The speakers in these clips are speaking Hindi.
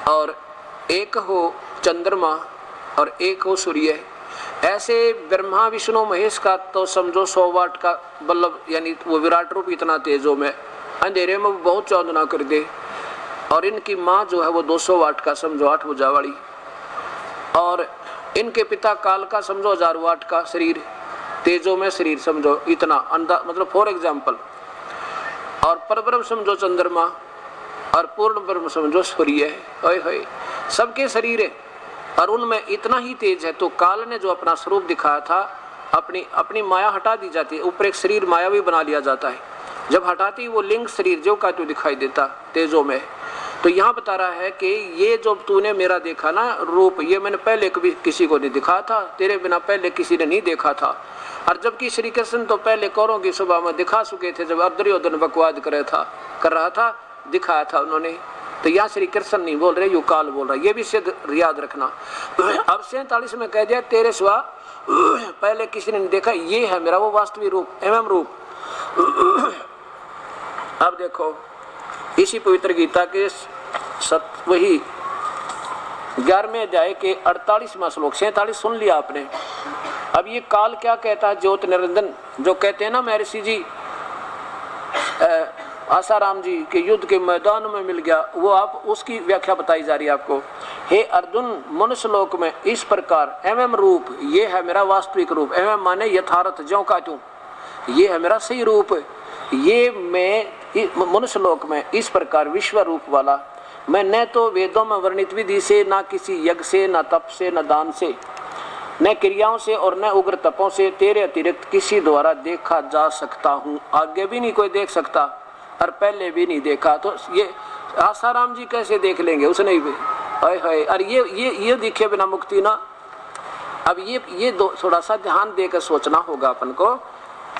और एक हो चंद्रमा और एक हो सूर्य। ऐसे ब्रह्मा विष्णु महेश का तो समझो 100 वाट का बल्ब, यानी वो विराट रूप इतना तेजों में, अंधेरे में बहुत चांदना कर दे। और इनकी माँ जो है वो 200 वाट का, समझो 8 भुजा वाली। और इनके पिता काल का समझो 1000 वाट का शरीर, तेजों में शरीर समझो इतना अंधा, मतलब फॉर एग्जाम्पल। और परब्रह्म समझो चंद्रमा और पूर्ण ब्रह्म समझो सूर्य है। सबके शरीर है और उनमें इतना ही तेज है। तो काल ने जो अपना स्वरूप दिखाया था, अपनी माया हटा दी जाती है, ऊपर एक शरीर माया भी बना लिया जाता है। जब हटाती वो लिंग शरीर जो का तो दिखाई देता तेजों में। तो यहाँ बता रहा है कि ये जो तूने मेरा देखा ना रूप, ये मैंने पहले कभी किसी को नहीं दिखा था, तेरे बिना पहले किसी ने नहीं देखा था। और जबकि श्री कृष्ण तो पहले कौरों की सभा में दिखा चुके थे, जब दुर्योधन बकवाद कर रहा था दिखाया था उन्होंने। तो यहाँ श्री कृष्ण नहीं बोल रहे, यू काल बोल रहा है, ये भी सिद्ध याद रखना। अब 47 में कह दिया तेरे सिवा पहले किसी ने नहीं देखा, ये है मेरा वो वास्तविक रूप, एवं रूप। अब देखो इसी पवित्र गीता के वही 11वें अध्याय के 48वां श्लोक, 47 सुन लिया आपने। अब ये काल क्या कहता है, ज्योत निरंजन जो कहते हैं ना महर्षि जी आसाराम जी के युद्ध के मैदान में मिल गया, वो आप उसकी व्याख्या बताई जा रही है आपको। हे अर्जुन, मनुष्य लोक में इस प्रकार एवं रूप, ये है मेरा वास्तविक रूप, एवं माने यथार्थ ज्यों का त्यों, ये है मेरा सही रूप। ये मैं मनुष्य लोक में इस प्रकार विश्व रूप वाला, मैं न तो वेदों में वर्णित विधि से, ना किसी यज्ञ से, न तप से, न दान से, न क्रियाओं से और न उग्र तपों से तेरे अतिरिक्त किसी द्वारा देखा जा सकता हूँ। आगे भी नहीं कोई देख सकता और पहले भी नहीं देखा, तो ये आसाराम जी कैसे देख लेंगे, उसने भी हाय। और ये दिखे बिना मुक्ति ना। अब ये थोड़ा सा ध्यान देकर सोचना होगा अपन को।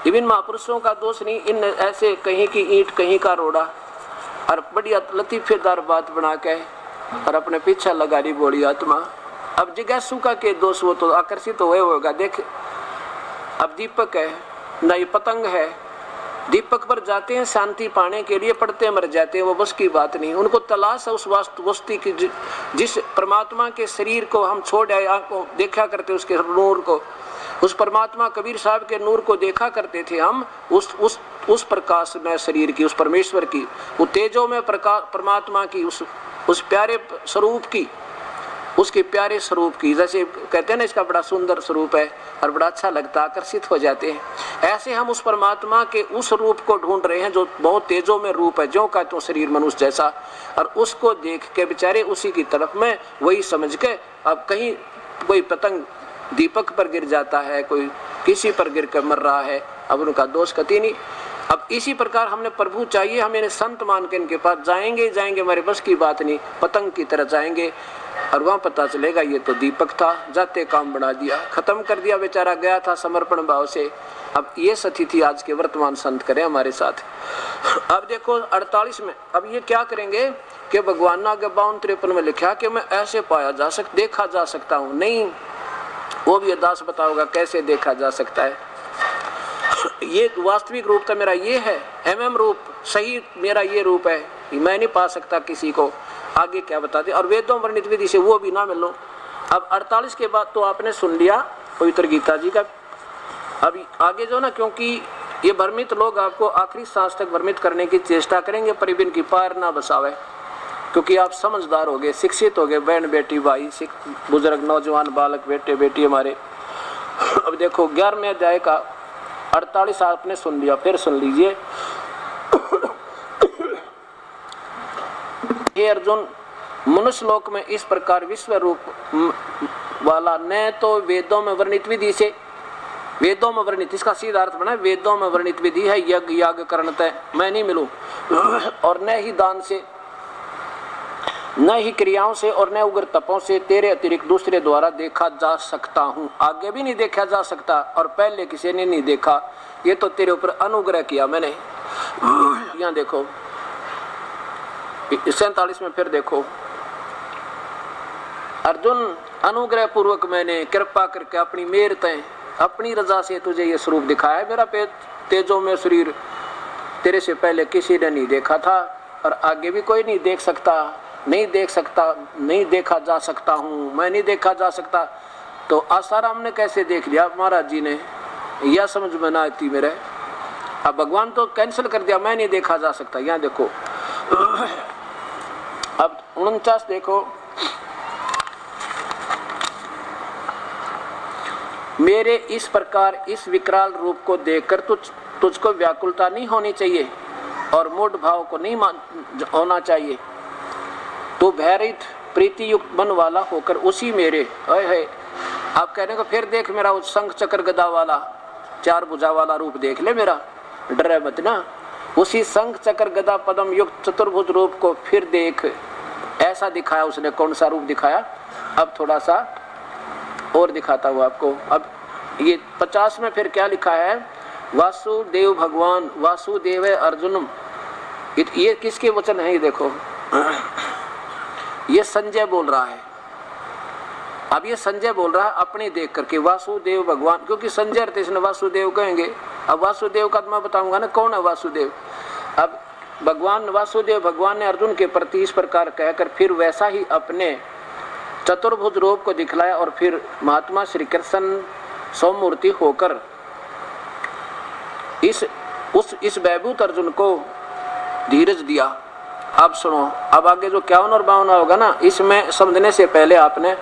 विभिन्न महापुरुषों का दोष नहीं, इन ऐसे कहीं की ईंट कहीं का रोड़ा और बढ़िया लतीफेदार बात बना के और अपने पीछे लगा रही बोली आत्मा। अब जिज्ञासु का के दोष, वो तो आकर्षित तो होगा। देख अब दीपक है ना, ये पतंग है, दीपक पर जाते हैं शांति पाने के लिए, पड़ते मर जाते हैं, वो बस की बात नहीं। उनको तलाश है उस वस्तु की, जिस परमात्मा के शरीर को हम छोड़ आए, आंखों देखा करते उसके नूर को, उस परमात्मा कबीर साहब के नूर को देखा करते थे हम, उस प्रकाश में शरीर की, उस परमेश्वर की, वो तेजों में प्रकाश परमात्मा की, उस प्यारे स्वरूप की, उसके प्यारे स्वरूप की। जैसे कहते हैं ना इसका बड़ा सुंदर स्वरूप है और बड़ा अच्छा लगता, आकर्षित हो जाते हैं। ऐसे हम उस परमात्मा के उस रूप को ढूंढ रहे हैं जो बहुत तेजों में रूप है, जो का तो शरीर मनुष्य जैसा, और उसको देख के बेचारे उसी की तरफ में वही समझ के, अब कहीं कोई पतंग दीपक पर गिर जाता है, कोई किसी पर गिर कर मर रहा है, अब उनका दोष कति नहीं। अब इसी प्रकार हमने प्रभु चाहिए, हम इन्हें संत मान के इनके पास जाएंगे, हमारे बस की बात नहीं, पतंग की तरह जाएंगे और वहाँ पता चलेगा ये तो दीपक था, जाते काम बना दिया, खत्म कर दिया, बेचारा गया था समर्पण भाव से। अब ये स्थिति आज के वर्तमान संत करें हमारे साथ। अब देखो 48 में, अब ये क्या करेंगे कि भगवान ने आगे 52-53 में लिखा कि मैं ऐसे देखा जा सकता हूँ। नहीं, वो भी अरदास बताओगा कैसे देखा जा सकता है। ये वास्तविक रूप तो मेरा ये है, एवं रूप सही मेरा ये रूप है, मैं नहीं पा सकता किसी को। आगे क्या बताते, और वेदों वर्णित विधि से वो भी ना मिलो। अब 48 के बाद तो आपने सुन लिया पवित्र गीता जी का। अब आगे जो ना, क्योंकि ये भ्रमित लोग आपको आखिरी सांस तक भ्रमित करने की चेष्टा करेंगे, पर बिन की पार ना बसावे, क्योंकि आप समझदार हो गए, शिक्षित हो गए, बहन बेटी भाई, बुजुर्ग नौजवान बालक बेटे बेटी हमारे। अब देखो 11वें अध्याय का 48 आपने सुन लिया, फिर सुन लीजिए। हे अर्जुन, मनुष्य लोक में इस प्रकार विश्व रूप वाला न तो वेदों में वर्णित विधि से, वेदों में वर्णित, इसका सीधा अर्थ बना वेदों में वर्णित विधि है यज्ञ याग करणतः मैं नहीं मिलूं, और न ही दान से, न ही क्रियाओं से और न उग्र तपों से तेरे अतिरिक्त दूसरे द्वारा देखा जा सकता हूँ। आगे भी नहीं देखा जा सकता और पहले किसी ने नहीं देखा, ये तो तेरे ऊपर अनुग्रह किया मैंने। यहाँ देखो 47 में फिर देखो, अर्जुन अनुग्रह पूर्वक मैंने कृपा करके अपनी मेर तय अपनी रजा से तुझे ये स्वरूप दिखाया है। मेरा तेजों में शरीर तेरे से पहले किसी ने नहीं देखा था और आगे भी कोई नहीं देख सकता। नहीं देख सकता, नहीं देखा जा सकता हूँ, मैं नहीं देखा जा सकता। तो आसाराम ने कैसे देख लिया महाराज जी ने, यह समझ में ना आती मेरे। अब भगवान तो कैंसिल कर दिया, मैं नहीं देखा जा सकता। यहाँ देखो अब 49 देखो, मेरे इस प्रकार इस विकराल रूप को देखकर तुझको व्याकुलता नहीं होनी चाहिए और मूढ़ भाव को नहीं होना चाहिए। तो भयरहित प्रीति युक्त मन वाला होकर उसी मेरे है आप कहने को फिर देख मेरा उस शंख चक्र गदा वाला 4 भुजा वाला रूप देख ले मेरा, डरे मत ना। उसी शंख चक्र गदा पद्म युक्त चतुर्भुज रूप को फिर देख। ऐसा दिखाया उसने। कौन सा रूप दिखाया? अब थोड़ा सा और दिखाता हूँ आपको। अब ये 50 में फिर क्या लिखा है? वासुदेव भगवान, वासुदेव अर्जुनम। ये किसके वचन है? ये देखो ये संजय बोल रहा है। अब ये संजय बोल रहा है अपने देख करके, वासुदेव भगवान, क्योंकि संजय अर्थ इसने वासुदेव कहेंगे। अब वासुदेव का तो मैं बताऊंगा ना कौन है वासुदेव। अब भगवान वासुदेव भगवान ने अर्जुन के प्रति इस प्रकार कहकर फिर वैसा ही अपने चतुर्भुज रूप को दिखलाया और फिर महात्मा श्री कृष्ण सौमूर्ति होकर इस वैभूत अर्जुन को धीरज दिया। अब सुनो, अब आगे जो 51 और 52 होगा ना, इसमें समझने से पहले आपने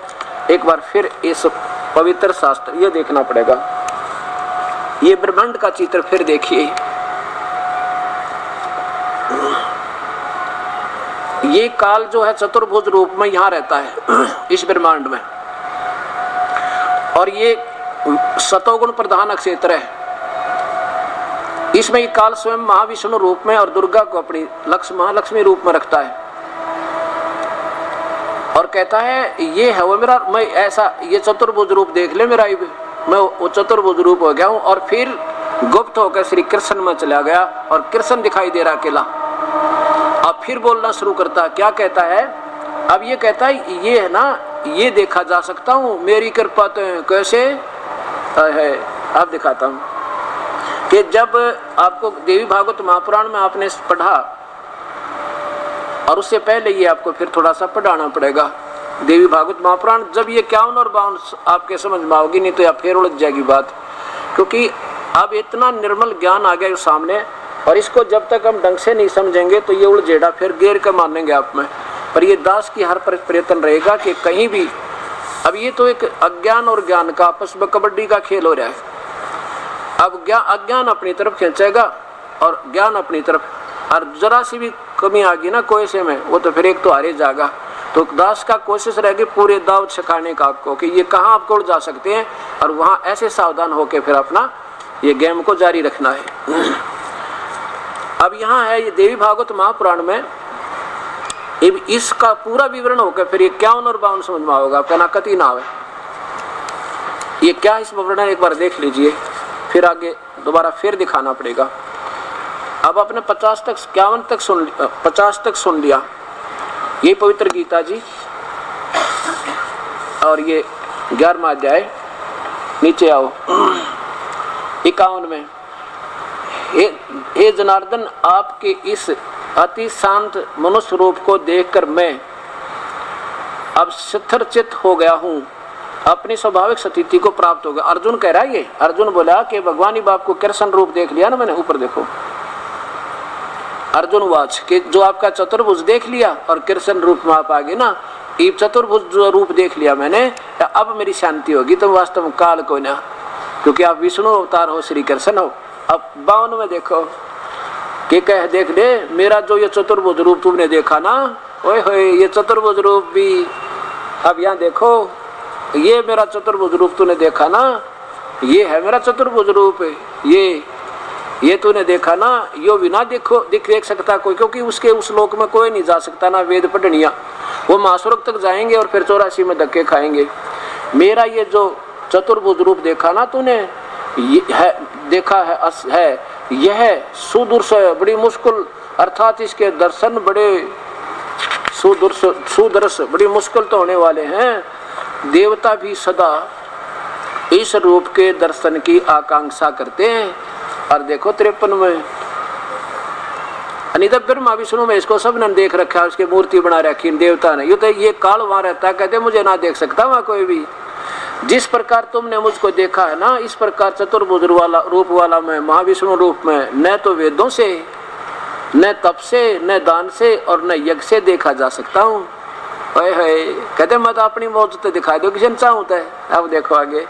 एक बार फिर इस पवित्र शास्त्र ये देखना पड़ेगा। ये ब्रह्मांड का चित्र फिर देखिए। ये काल जो है चतुर्भुज रूप में यहाँ रहता है इस ब्रह्मांड में, और ये सतोगुण प्रधान क्षेत्र है। इसमें ये काल स्वयं महाविष्णु रूप में और दुर्गा को अपनी महालक्ष्मी रूप में रखता है और कहता है ये है वो मेरा, मैं ऐसा ये चतुर्भुज रूप देख ले मेरा, मैं वो चतुर्भुज रूप हो गया हूँ। और फिर गुप्त होकर श्री कृष्ण में चला गया और कृष्ण दिखाई दे रहा अकेला। अब फिर बोलना शुरू करता है। क्या कहता है? अब ये कहता है ये है ना, ये देखा जा सकता हूँ, मेरी कृपा तो कैसे है। अब दिखाता हूँ कि जब आपको देवी भागवत महापुराण में आपने पढ़ा, और उससे पहले ये आपको फिर थोड़ा सा पढ़ाना पड़ेगा देवी भागवत महापुराण। जब ये 51 और 52 आपके समझ में आओगी, नहीं तो या फिर उलझ जाएगी बात, क्योंकि अब इतना निर्मल ज्ञान आ गया सामने, और इसको जब तक हम ढंग से नहीं समझेंगे तो ये उलझेड़ा फिर गेर कर मानेंगे आप में। पर ये दास की हर प्रयत्न रहेगा कि कहीं भी, अब ये तो एक अज्ञान और ज्ञान का आपस में कबड्डी का खेल हो रहा है। अब अज्ञान अपनी तरफ खींचेगा और ज्ञान अपनी तरफ, और जरा सी भी कमी आ गई ना कोई से में, वो तो फिर एक तो हारे जाएगा। तो दास का कोशिश रहेगी पूरे दाव छकाने का आपको कि ये कहाँ आपको उड़ जा सकते हैं, और वहाँ ऐसे सावधान होकर फिर अपना ये गेम को जारी रखना है। अब यहाँ है ये देवी भागवत महापुराण में, इसका पूरा विवरण होकर फिर ये 51 और 52 समझ में होगा, कहना कति ना आवे। ये क्या इस विवरण एक बार देख लीजिए, फिर आगे दोबारा फिर दिखाना पड़ेगा। अब आपने 50 तक 51 तक 50 तक सुन लिया, ये पवित्र गीता जी, और ये 11वां अध्याय। नीचे आओ 51 में, हे जनार्दन, आपके इस अति शांत मनुष्य रूप को देखकर मैं अब स्थिरचित्त हो गया हूँ, अपनी स्वाभाविक स्थिति को प्राप्त हो गया। अर्जुन कह रहा है ये, अर्जुन बोला कि भगवान ही बाप को कृष्ण रूप देख लिया ना मैंने, ऊपर देखो। अर्जुन वाच कि जो आपका चतुर्भुज देख लिया और कृष्ण रूप में आप आ गए ना, ये चतुर्भुज जो रूप देख लिया मैंने, अब मेरी शांति होगी। तुम वास्तव में काल को ना, क्योंकि आप विष्णु अवतार हो, श्री कृष्ण हो। अब 52 में देखो कि कह देख ले, मेरा जो ये चतुर्भुज रूप तुमने देखा ना, ओए होए ये चतुर्भुज रूप भी, अब यहाँ देखो ये मेरा चतुर्भुज रूप तूने देखा ना, ये है मेरा चतुर्भुज रूप, ये तूने देखा ना, यो बिना देख सकता कोई, क्योंकि उसके उस लोक में कोई नहीं जा सकता ना वेद पढ़निया, वो महासुरक तक जाएंगे और फिर 84 में धक्के खाएंगे। मेरा ये जो चतुर्भुज रूप देखा ना तूने, ये है देखा है यह सुदूरस बड़ी मुश्किल, अर्थात इसके दर्शन बड़े सुदर्श बड़ी मुश्किल तो होने वाले हैं। देवता भी सदा इस रूप के दर्शन की आकांक्षा करते हैं। और देखो 53 में, नहीं तो ब्रह्मा विष्णु में इसको सब ने देख रखा है, उसकी मूर्ति बना रखी देवता ने। ये काल वहां रहता है, कहते मुझे ना देख सकता वहां कोई भी। जिस प्रकार तुमने मुझको देखा है ना, इस प्रकार चतुर्भुज वाला रूप वाला मैं महाविष्णु रूप में न तो वेदों से, न तप से, न दान से और न यज्ञ से देखा जा सकता हूँ। कहते मैं तो अपनी मौज तो दिखा दो किसी ने चाहूँ तो। अब देखो आगे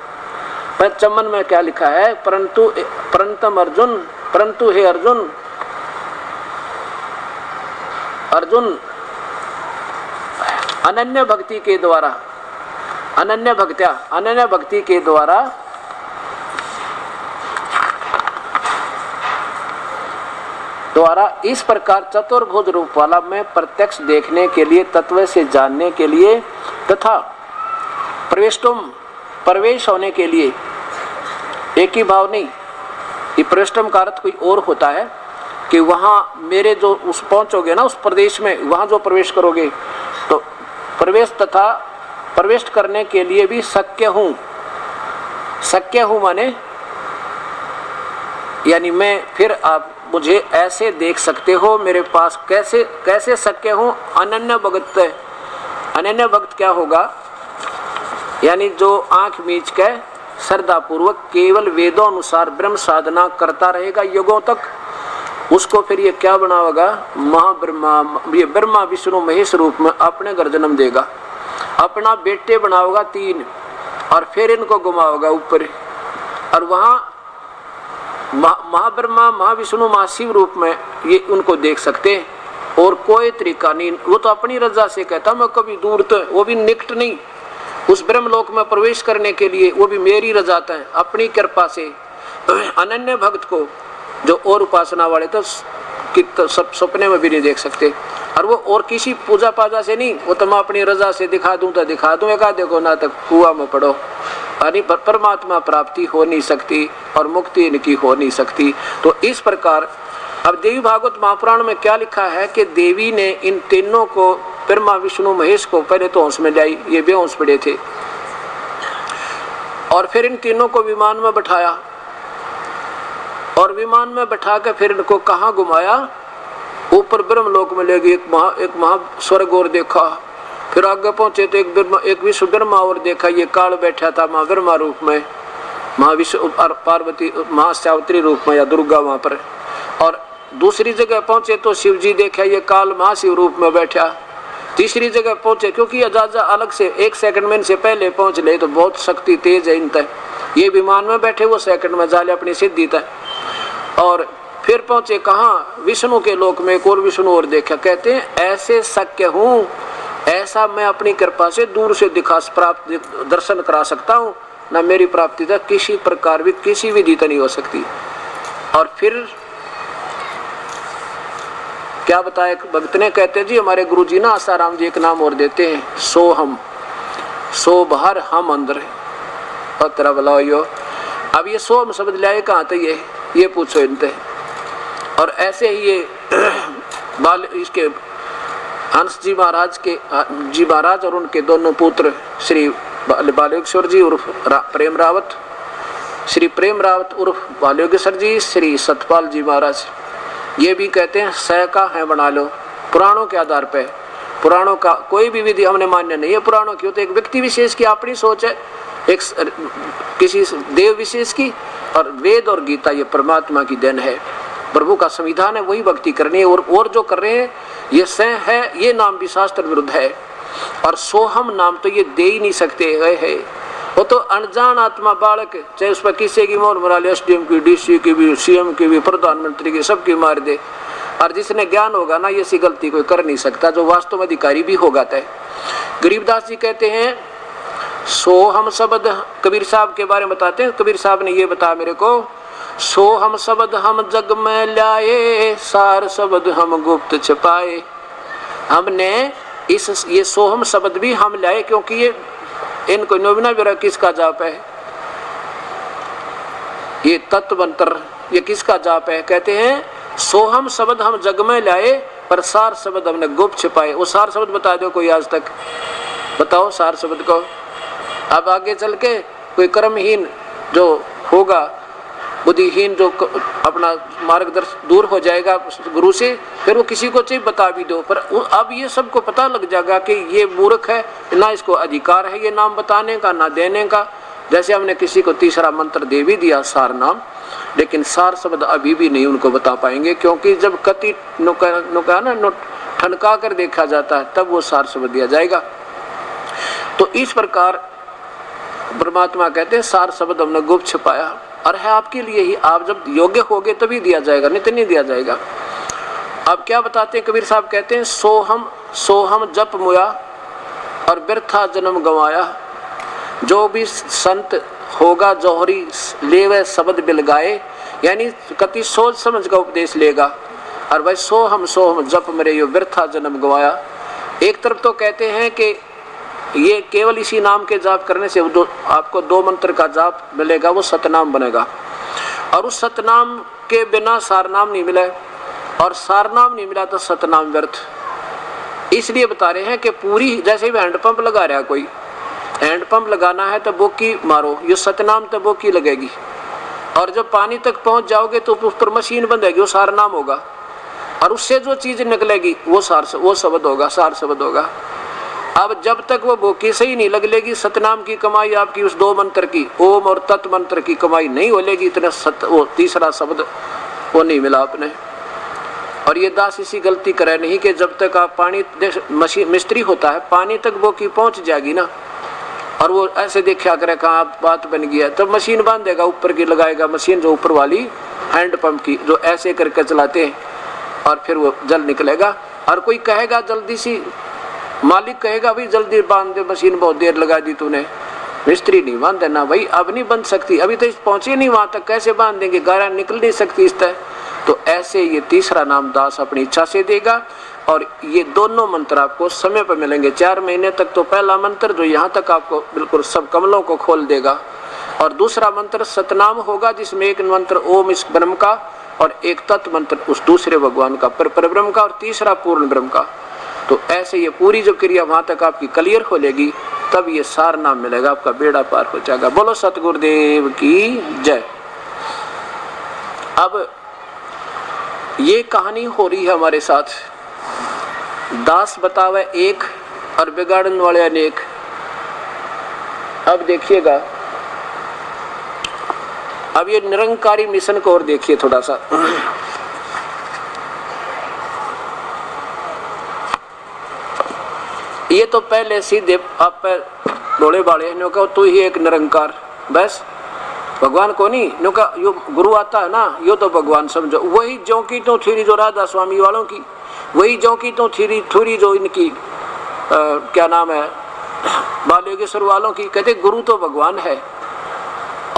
चमन में क्या लिखा है, परंतु हे अर्जुन, अनन्य भक्ति के द्वारा, अनन्य भक्ति के द्वारा इस प्रकार चतुर्भुज रूप वाला मैं प्रत्यक्ष देखने के लिए, तत्व से जानने के लिए तथा प्रवेश होने के लिए, एक ही भाव नहीं, ये प्रवेशम का अर्थ कोई और होता है कि वहां मेरे जो उस पहुंचोगे ना उस प्रदेश में, वहां जो प्रवेश करोगे तो प्रवेश तथा प्रवेश करने के लिए भी शक्य हूं माने यानी मैं, फिर आप मुझे ऐसे देख सकते हो, मेरे पास कैसे शक्य हूं। अनन्य भक्त क्या होगा, यानी जो आंख मीच के श्रद्धा पूर्वक केवल वेदों अनुसार ब्रह्म साधना करता रहेगा युगों तक, उसको फिर ये क्या बनाएगा, ये ब्रह्मा विष्णु महेश रूप में अपने घर जन्म देगा, अपना बेटे बनाओगा 3 और फिर इनको घुमाओगा ऊपर, और वहां महाब्रह्मा महाविष्णु महाशिव रूप में ये उनको देख सकते हैं। और कोई तरीका नहीं, वो तो अपनी रजा से कहता मैं कभी दूर तो, वो भी निकट नहीं, उस ब्रह्मलोक में प्रवेश करने के लिए वो भी मेरी रजा है, अपनी कृपा से। अनन्य भक्त को जो और उपासना वाले तो सब सपने में भी नहीं देख सकते, और वो और किसी पूजा पाजा से नहीं, वो तो मैं अपनी रजा से दिखा दूं तो दिखा दूं, एक देखो ना तक कुआं में पड़ो, यानी परमात्मा प्राप्ति हो नहीं सकती और मुक्ति इनकी हो नहीं सकती। तो इस प्रकार अब देवी भागवत महापुराण में क्या लिखा है कि देवी ने इन तीनों को, ब्रह्मा विष्णु महेश को पहले तो हंस में लाई, ये बेहोश पड़े थे, और फिर इन तीनों को विमान में बैठाया, और विमान में बैठा के फिर इनको कहाँ घुमाया, ऊपर ब्रह्मलोक में ले गए, एक महा स्वर्ग और देखा, फिर आगे पहुंचे तो एक विश्व ब्रह्मा और देखा, ये काल बैठा था माँ ब्रह्मा रूप में, महाविश्व पार्वती महासावित्री रूप में या दुर्गा वहां पर, और दूसरी जगह पहुंचे तो शिव जी देखा, ये काल महाशिव रूप में बैठा, तीसरी जगह पहुंचे क्योंकि अजाजा अलग से 1 सेकंड में इनसे पहले पहुंच ले, तो बहुत शक्ति तेज है इन तक, ये विमान में बैठे वो सेकंड में जाले अपनी सिद्धि तक, और फिर पहुंचे कहाँ, विष्णु के लोक में, एक और विष्णु और देखा, कहते हैं ऐसे शक्य हूँ, ऐसा मैं अपनी कृपा से दूर से प्राप्त दर्शन करा सकता हूँ, ना मेरी प्राप्ति तक किसी प्रकार भी किसी विधि तो नहीं हो सकती। और फिर क्या बताया भक्त ने, कहते जी हमारे गुरु जी ना आसाराम जी एक नाम और देते हैं, सोहम, सो बाहर हम अंदर, और तेरा बुलाओ यो। अब ये सोहम शब्द लाए कहाँ थे, ये पूछो इनते। और ऐसे ही ये इसके हंस जी महाराज और उनके दोनों पुत्र श्री बालयोगेश्वर जी उर्फ प्रेम रावत, श्री प्रेम रावत उर्फ बालयोगेश्वर जी, श्री सतपाल जी महाराज, ये भी कहते हैं सह का है बना लो, पुराणों के आधार पे। पुराणों का कोई भी विधि हमने मान्य नहीं है, पुराणों की तो एक व्यक्ति विशेष की अपनी सोच है, एक किसी देव विशेष की, और वेद और गीता ये परमात्मा की देन है, प्रभु का संविधान है, वही भक्ति करनी है। और जो कर रहे हैं ये सह है, ये नाम भी शास्त्र विरुद्ध है, और सोहम नाम तो ये दे ही नहीं सकते है। वो तो अनजान आत्मा बालक, चाहे उस पर किसी की मोर मरा ले, एसडीएम की, डीसी की भी, सीएम की भी, प्रधानमंत्री की, सबकी मार दे, और जिसने ज्ञान होगा ना ये सी गलती कोई कर नहीं सकता, जो वास्तव में अधिकारी भी होगा तय। गरीबदास जी कहते हैं सोहम शब्द, कबीर साहब के बारे में बताते हैं, कबीर साहब ने ये बताया मेरे को, सोहम शब्द हम जग में लाए, सार शब्द हम गुप्त छुपाए। हमने ये सोहम शब्द भी हम लाए, क्योंकि ये इनको नोबिना बेरा किसका जाप है, ये तत्वंतर ये किसका जाप है। कहते हैं सोहम शब्द हम जग में लाए, पर सार शब्द हमने गुप्त छिपाए। वो सार शब्द बता दो कोई आज तक, बताओ सार शब्द को। अब आगे चल के कोई कर्महीन जो होगा बुद्धिहीन जो अपना मार्गदर्शन दूर हो जाएगा गुरु से, फिर वो किसी को चाहिए बता भी दो, पर अब ये सबको पता लग जाएगा कि ये मूर्ख है, ना इसको अधिकार है ये नाम बताने का ना देने का। जैसे हमने किसी को तीसरा मंत्र दे भी दिया सार नाम, लेकिन सार शब्द अभी भी नहीं उनको बता पाएंगे, क्योंकि जब कति नुका ठनका कर देखा जाता है तब वो सार शब्द दिया जाएगा। तो इस प्रकार परमात्मा कहते हैं सार शब्द हमने गुप्त छिपाया और है आपके लिए ही, आप जब योग्य होगे तभी दिया जाएगा, नहीं तो नहीं दिया जाएगा। अब क्या बताते हैं कबीर साहब, कहते हैं सोहम जप मुया और व्यर्था जन्म गंवाया, जो भी संत होगा जौहरी लेवे शब्द बिलगाए, यानी कति सोच समझ का उपदेश लेगा और भाई सोहम जप मरे यो व्यर्था जन्म गवाया। एक तरफ तो कहते हैं कि ये केवल इसी नाम के जाप करने से आपको 2 मंत्र का जाप मिलेगा, वो सतनाम बनेगा, और उस सतनाम के बिना सारनाम नहीं मिला, और सारनाम नहीं मिला तो सतनाम व्यर्थ। इसलिए बता रहे हैं कि पूरी, जैसे भी हैंडपंप लगा रहा है कोई, हैंडपंप लगाना है तो बोकी मारो, ये सतनाम तो बोकी लगेगी, और जब पानी तक पहुंच जाओगे तो उस पर मशीन बंधेगी, वो सारनाम होगा, और उससे जो चीज निकलेगी वो शब्द होगा, सार शब्द होगा। अब जब तक वो बोकी सही नहीं लगेगी, सतनाम की कमाई आपकी उस 2 मंत्र की, ओम और तत् मंत्र की कमाई नहीं होलेगी, इतना वो तीसरा शब्द वो नहीं मिला आपने। और ये दास इसी गलती करे नहीं कि जब तक आप पानी, मशीन मिस्त्री होता है, पानी तक बोकी पहुंच जाएगी ना, और वो ऐसे देखा करे कहाँ बात बन गई है, तब मशीन बांध देगा, ऊपर की लगाएगा मशीन, जो ऊपर वाली हैंडपंप की, जो ऐसे करके चलाते हैं, और फिर वो जल निकलेगा। और कोई कहेगा जल्दी सी, मालिक कहेगा भाई जल्दी बांध दे मशीन, बहुत देर लगा दी तूने, मिस्त्री नहीं बांध देना भाई, अब नहीं बन सकती, अभी तो पहुंचे नहीं वहां तक, कैसे बांध देंगे, गारा निकल नहीं सकती इस तरह। तो ऐसे ये तीसरा नाम दास अपनी इच्छा से देगा, और ये दोनों मंत्र आपको समय पर मिलेंगे 4 महीने तक। तो पहला मंत्र जो यहाँ तक आपको बिल्कुल सब कमलों को खोल देगा, और दूसरा मंत्र सतनाम होगा, जिसमें एक मंत्र ओम इस ब्रह्म का, और एक तत्व मंत्र उस दूसरे भगवान का, पर ब्रह्म का, और तीसरा पूर्ण ब्रह्म का। तो ऐसे ये पूरी जो क्रिया वहां तक आपकी क्लियर हो लेगी, तब ये सार नाम मिलेगा, आपका बेड़ा पार हो जाएगा। बोलो सतगुरुदेव की जय। अब ये कहानी हो रही है हमारे साथ, दास बतावे एक और बिगाड़न वाले अनेक। अब देखिएगा, अब ये निरंकारी मिशन को और देखिए थोड़ा सा। ये तो पहले सीधे आप डोले बाड़े नो कहो तू ही एक निरंकार, बस भगवान को नहीं नो का, यो गुरु आता है ना, यो तो भगवान समझो। वही जो की तो थीरी जो राधा स्वामी वालों की, वही जो की तो थीरी जो इनकी क्या नाम है बाल योगेश्वर वालों की, कहते गुरु तो भगवान है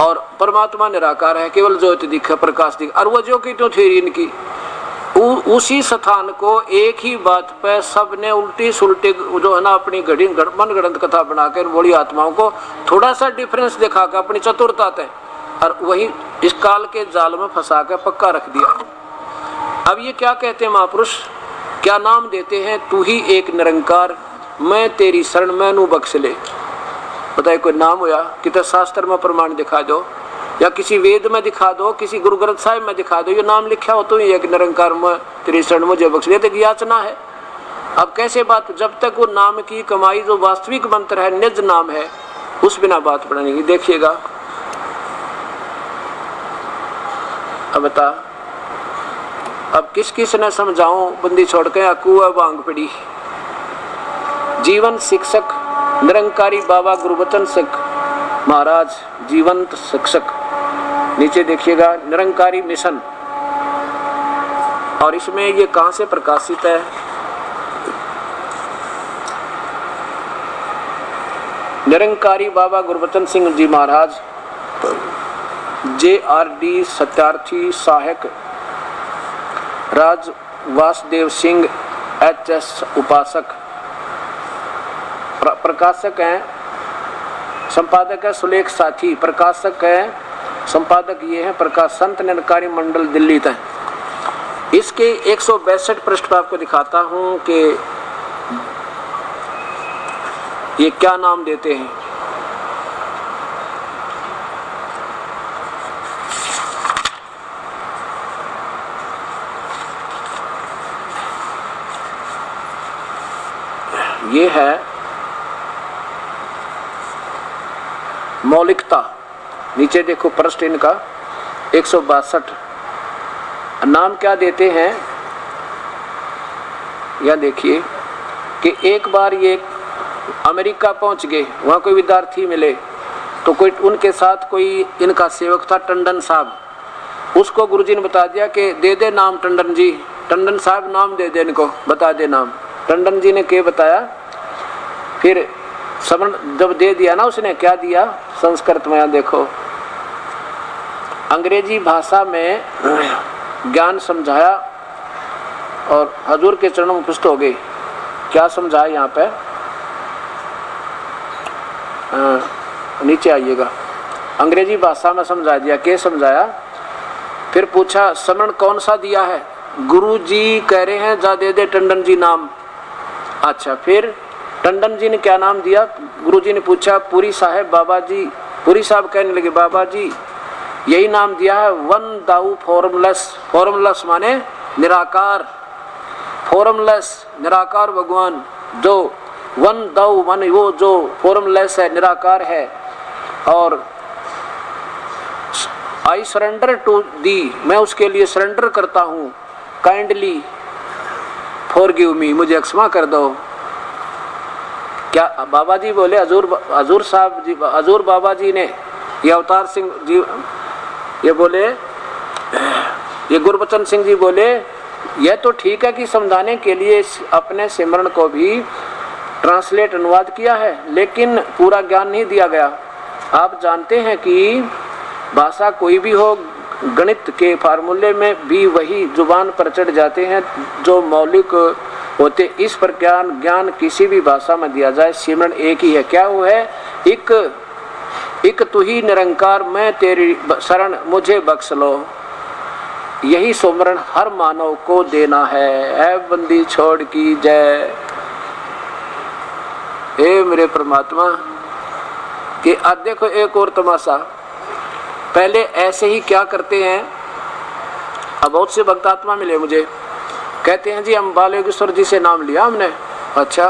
और परमात्मा निराकार है, केवल ज्योति दिखे प्रकाश दिखे, और वो जो की तो थीरी इनकी। उसी स्थान को एक ही बात पे सबने उल्टी सुलटी जो है ना अपनी घड़ी मन गढ़ंत कथा बनाकर बड़ी आत्माओं को थोड़ा सा डिफरेंस दिखाकर अपनी चतुरता थे, और वही इस काल के जाल में फंसा कर पक्का रख दिया। अब ये क्या कहते हैं महापुरुष, क्या नाम देते हैं, तू ही एक निरंकार, मैं तेरी शरण मैनू बख्श ले। बताइए कोई नाम होया, कितने शास्त्र में प्रमाण दिखा दो, या किसी वेद में दिखा दो, किसी गुरु ग्रंथ साहिब में दिखा दो, ये नाम लिखा हो तो ये एक निरंकार में तेरी शरण मुझे बख्श ले, तो याचना है। अब कैसे बात, जब तक वो नाम की कमाई जो वास्तविक मंत्र है, निज नाम है, उस बिना बात बढ़ानी। देखिएगा अब बता, अब किस किस ने समझाऊं, बंदी छोड़ के कुआ बांग पड़ी। जीवन शिक्षक निरंकारी बाबा गुरुवचन सिख महाराज जीवंत शिक्षक, नीचे देखिएगा निरंकारी मिशन, और इसमें ये कहां से प्रकाशित है, निरंकारी बाबा गुरबचन सिंह जी महाराज, JRD सत्यार्थी सहायक, राज वासुदेव सिंह HS उपासक, प्रकाशक हैं, संपादक है सुलेख साथी, प्रकाशक है संपादक ये है प्रकाश संत निरंकारी मंडल दिल्ली तक। इसके 162 पृष्ठ पर आपको दिखाता हूं कि ये क्या नाम देते हैं। ये है मौलिकता। नीचे देखो प्रश्न इनका 162। नाम क्या देते हैं? यह देखिए कि एक बार ये अमेरिका पहुंच गए, वहाँ कोई विद्यार्थी मिले तो कोई उनके साथ कोई इनका सेवक था टंडन साहब। उसको गुरुजी ने बता दिया कि दे दे नाम टंडन जी। टंडन साहब नाम दे दे, इनको बता दे नाम। टंडन जी ने क्या बताया? फिर समण जब दे दिया ना, उसने क्या दिया संस्कृत में, देखो अंग्रेजी भाषा में ज्ञान समझाया और हजूर के चरणों में पुष्ट हो गई। क्या समझाया यहाँ पे? नीचे आइएगा। अंग्रेजी भाषा में समझा दिया। क्या समझाया? फिर पूछा समरण कौन सा दिया है? गुरु जी कह रहे हैं जा दे दे टंडन जी नाम। अच्छा, फिर टंडन जी ने क्या नाम दिया? गुरु जी ने पूछा पुरी साहब बाबा जी। पुरी साहब कहने लगे बाबा जी यही नाम दिया है, वन दाऊ फॉर्मलेस। फॉर्मलेस माने निराकार, फॉर्मलेस निराकार भगवान। जो वन दाऊ माने वो जो फॉर्मलेस है, निराकार है। और आई सरेंडर टू दी, मैं उसके लिए सरेंडर करता हूँ। काइंडली फॉरगिव मी, मुझे क्षमा कर दो। क्या बाबा जी बोले? हजूर साहब जी, हजूर बाबा जी ने, ये अवतार सिंह जी ये बोले, ये गुरबचन सिंह जी बोले यह तो ठीक है कि समझाने के लिए अपने सिमरन को भी ट्रांसलेट अनुवाद किया है, लेकिन पूरा ज्ञान नहीं दिया गया। आप जानते हैं कि भाषा कोई भी हो, गणित के फार्मूले में भी वही जुबान पर चढ़ जाते हैं जो मौलिक होते। इस प्रकार ज्ञान किसी भी भाषा में दिया जाए, सिमरन एक ही है। क्या वो है? एक तू ही निरंकार, मैं तेरी शरण, मुझे बख्श लो। यही सुमरन हर मानव को देना है बंदी छोड़ की जय। हे मेरे परमात्मा कि आज देखो एक और तमाशा। पहले ऐसे ही क्या करते हैं, अब बहुत से भक्तात्मा मिले मुझे, कहते हैं जी हम बाल योगेश्वर जी से नाम लिया हमने। अच्छा,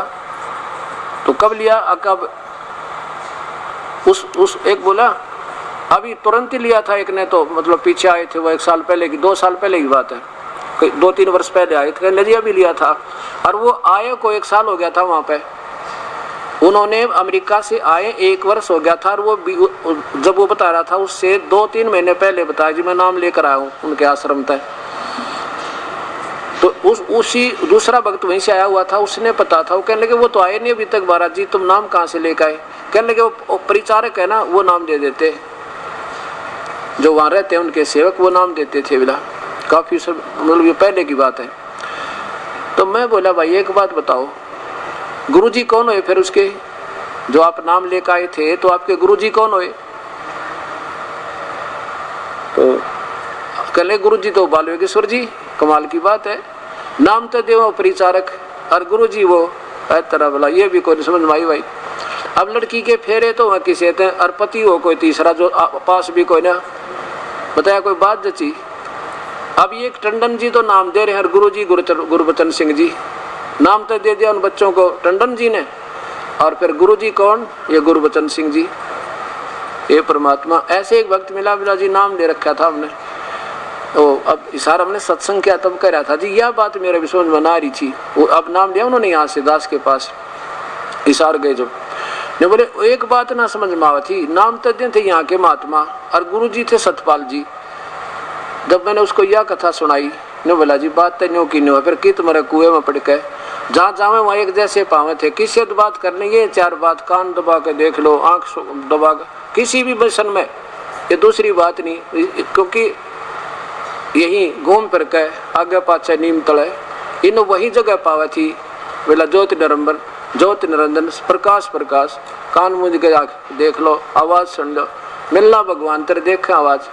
तो कब लिया? कब? उस एक बोला अभी तुरंत ही लिया था एक ने, तो मतलब पीछे आए थे वो 1 साल पहले की, 2 साल पहले की बात है, 2-3 वर्ष पहले आए थे। कहने अभी लिया था, और वो आए को 1 साल हो गया था वहाँ पे। उन्होंने अमेरिका से आए 1 वर्ष हो गया था, और वो जब वो बता रहा था उससे 2-3 महीने पहले बताया जी मैं नाम लेकर आया हूँ उनके आश्रम तक। तो उसी दूसरा भक्त वहीं से आया हुआ था, उसने पता था। वो कहने लगे वो तो आए नहीं अभी तक महाराज जी, तुम नाम कहाँ से लेकर आए? कहने लगे वो परिचारक है ना, वो नाम दे देते, जो वहाँ रहते हैं उनके सेवक वो नाम देते थे। बिला काफी सब मतलब ये पहले की बात है। तो मैं बोला भाई एक बात बताओ, गुरुजी कौन हुए फिर उसके? जो आप नाम लेकर आए थे तो आपके गुरुजी कौन हुए? तो कहले गुरुजी तो बाल योगेश्वर जी। कमाल की बात है, नाम तो देव परिचारक और गुरुजी वो तरह। बोला ये भी कोई समझ में आई भाई। अब लड़की के फेरे तो वहाँ किसे थे, और पति हो कोई तीसरा जो पास भी कोई ना बताया, कोई बात जची। अब ये टंडन जी तो नाम दे रहे हैं, और गुरुजी गुरबचन सिंह जी नाम तो दे दिया उन बच्चों को टंडन जी ने, और फिर गुरुजी कौन? ये गुरबचन सिंह जी। ये परमात्मा। ऐसे एक वक्त मिला जी नाम ले रखा था हमने। तो अब इशारा हमने सत्संग किया तब कह रहा था जी यह बात मेरे भी समझ में ना आ रही थी। वो अब नाम लिया उन्होंने यहाँ से दास के पास इशार गए जब ने बोले एक बात ना समझ में आवा थी, नाम तो थे यहाँ के महात्मा और गुरु जी थे सतपाल जी। जब मैंने उसको यह कथा सुनाई ने बोला जी बात तो न्यों की न्यों, फिर कि तुम्हारे कुएं में पड़ के जहाँ जावे वहाँ एक जैसे पावे थे। किसी से बात करनी ये 4 बात, कान दबा के देख लो, आँख दबा के, किसी भी मिशन में ये दूसरी बात नहीं, क्योंकि यही घूम फिर के आगे पाछे नीम तले इन वही जगह पावे थी। बोला ज्योति निरंबर ज्योति निरंजन प्रकाश प्रकाश, कान मूंद के देख लो, आवाज सुन लो, मिलना भगवान तेरे देखे आवाज।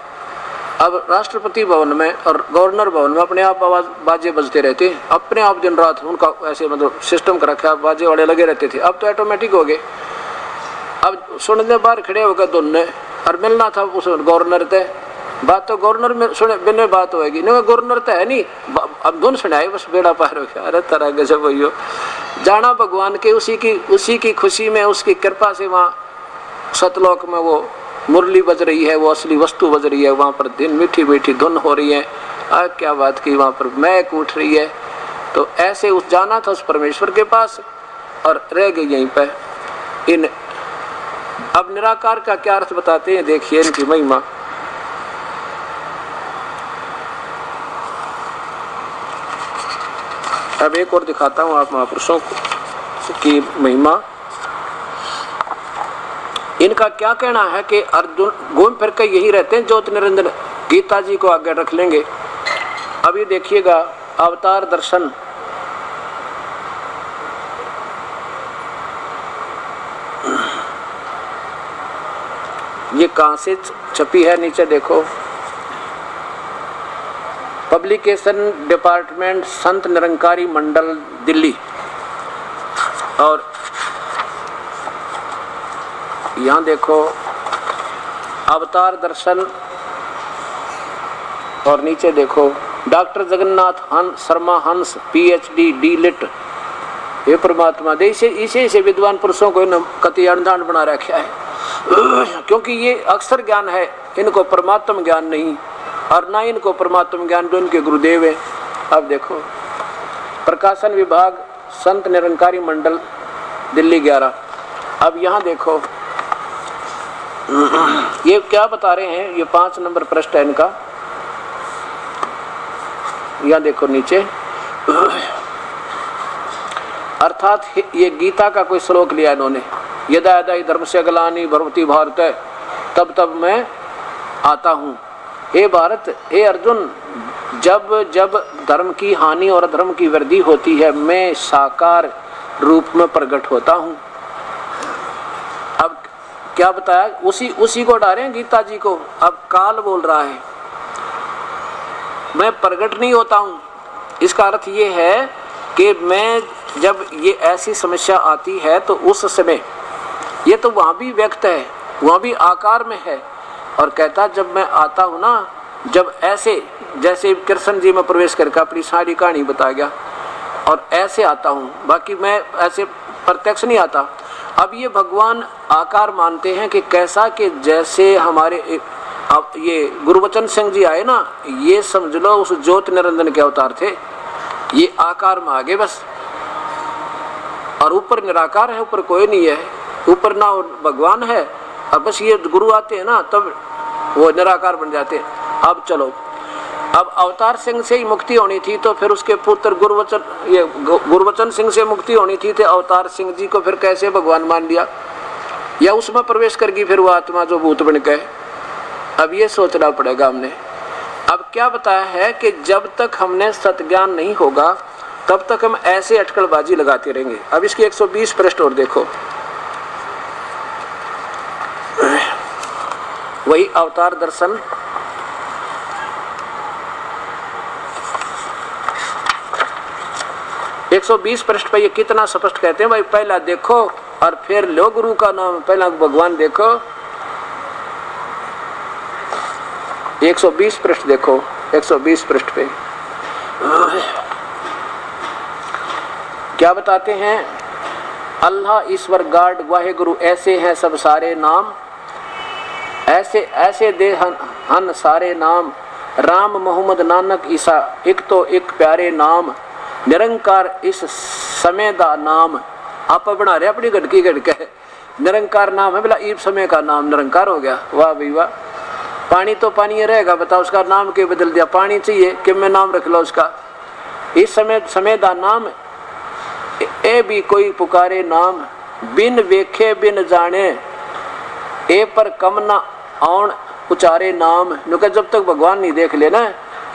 अब राष्ट्रपति भवन में और गवर्नर भवन में अपने आप आवाज बाजे बजते रहते, अपने आप दिन रात उनका ऐसे मतलब सिस्टम कर रखा, बाजे वाले लगे रहते थे। अब तो ऑटोमेटिक हो गए। अब सुनने बाहर खड़े हो गए दोनों, और मिलना था उस गवर्नर थे बात तो गवर्नर में सुने बिना बात होएगी नहीं, गवर्नर तो है नहीं, अब धुन सुनाए बस बेड़ा पार हो गया। अरे तरह गजब भैया, जाना भगवान के उसी की खुशी में, उसकी कृपा से वहाँ सतलोक में वो मुरली बज रही है, वो असली वस्तु बज रही है, वहाँ पर दिन मीठी मीठी धुन हो रही है। क्या बात की, वहाँ पर महक उठ रही है। तो ऐसे उस जाना था उस परमेश्वर के पास और रह गई यहीं पे। इन अब निराकार का क्या अर्थ बताते हैं, देखिए इनकी महिमा। अब एक और दिखाता हूँ आप महापुरुषों की महिमा। इनका क्या कहना है कि अर्जुन घूम फिर के यही रहते हैं ज्योति निरंजन। गीता जी को आगे रख लेंगे। अभी देखिएगा अवतार दर्शन, ये कहां से छपी है, नीचे देखो, पब्लिकेशन डिपार्टमेंट संत निरंकारी मंडल दिल्ली। और यहाँ देखो अवतार दर्शन, और नीचे देखो डॉक्टर जगन्नाथ शर्मा हंस PhD D.Litt। ये परमात्मा दे इसे विद्वान पुरुषों को इन कति अनजान बना रखा है, क्योंकि ये अक्षर ज्ञान है, इनको परमात्म ज्ञान नहीं, और ना इनको परमात्म ज्ञान जो इनके गुरुदेव है। अब देखो प्रकाशन विभाग संत निरंकारी मंडल दिल्ली 11। अब यहाँ देखो ये क्या बता रहे हैं, ये 5 नंबर पृष्ठ है इनका। यहाँ देखो नीचे, अर्थात ये गीता का कोई श्लोक लिया इन्होंने, यदा यदा ही धर्म से ग्लानि भवति भारत तब तब मैं आता हूँ। हे भारत, हे अर्जुन, जब जब धर्म की हानि और अधर्म की वृद्धि होती है मैं साकार रूप में प्रकट होता हूँ। अब क्या बताया, उसी को डाले गीता जी को। अब काल बोल रहा है मैं प्रकट नहीं होता हूँ, इसका अर्थ ये है कि मैं जब ये ऐसी समस्या आती है तो उस समय ये तो वहाँ भी व्यक्त है, वहाँ भी आकार में है। और कहता जब मैं आता हूँ ना, जब ऐसे जैसे कृष्ण जी में प्रवेश करके अपनी सारी कहानी बता गया, और ऐसे आता हूँ, बाकी मैं ऐसे प्रत्यक्ष नहीं आता। अब ये भगवान आकार मानते हैं कि कैसा, कि जैसे हमारे अब ये गुरुवचन सिंह जी आए ना, ये समझ लो उस ज्योति निरंजन के अवतार थे, ये आकार में आगे बस। और ऊपर निराकार है, ऊपर कोई नहीं है, ऊपर ना भगवान है, अब बस ये गुरु आते हैं ना तब वो निराकार बन जाते हैं। अब चलो, अब अवतार सिंह से ही मुक्ति होनी थी, तो फिर उसके पुत्र गुरुवचन सिंह से मुक्ति होनी थी, तो अवतार सिंह जी को फिर कैसे भगवान मान लिया, या उसमें प्रवेश कर गई फिर वो आत्मा जो भूत बन गए। अब ये सोचना पड़ेगा हमने। अब क्या बताया है कि जब तक हमने सतज्ञान नहीं होगा तब तक हम ऐसे अटकलबाजी लगाते रहेंगे। अब इसकी 120 पृष्ठ और देखो, वही अवतार दर्शन, एक 120 पृष्ठ पे ये कितना स्पष्ट कहते हैं, भाई पहला देखो और फिर लो गुरु का नाम, पहला भगवान देखो। 120 पृष्ठ देखो, 120 पृष्ठ पे क्या बताते हैं, अल्लाह ईश्वर गाड वाहे गुरु ऐसे हैं सब सारे नाम, ऐसे ऐसे दे हन सारे नाम, राम मोहम्मद नानक ईसा एक तो एक प्यारे नाम, निरंकार इस समय दा नाम। आप बना रहे अपनी गढ़की गढ़ है, निरंकार नाम है, बोला इस समय का नाम निरंकार हो गया। वाह भाई वाह, पानी तो पानी रहेगा, बताओ उसका नाम क्यों बदल दिया, पानी चाहिए कि मैं नाम रख लो उसका। इस समय दा नाम ए भी कोई पुकारे नाम, बिन वेखे बिन जाने ए पर कम ना आउन उचारे नाम। क्योंकि जब तक भगवान नहीं देख लेना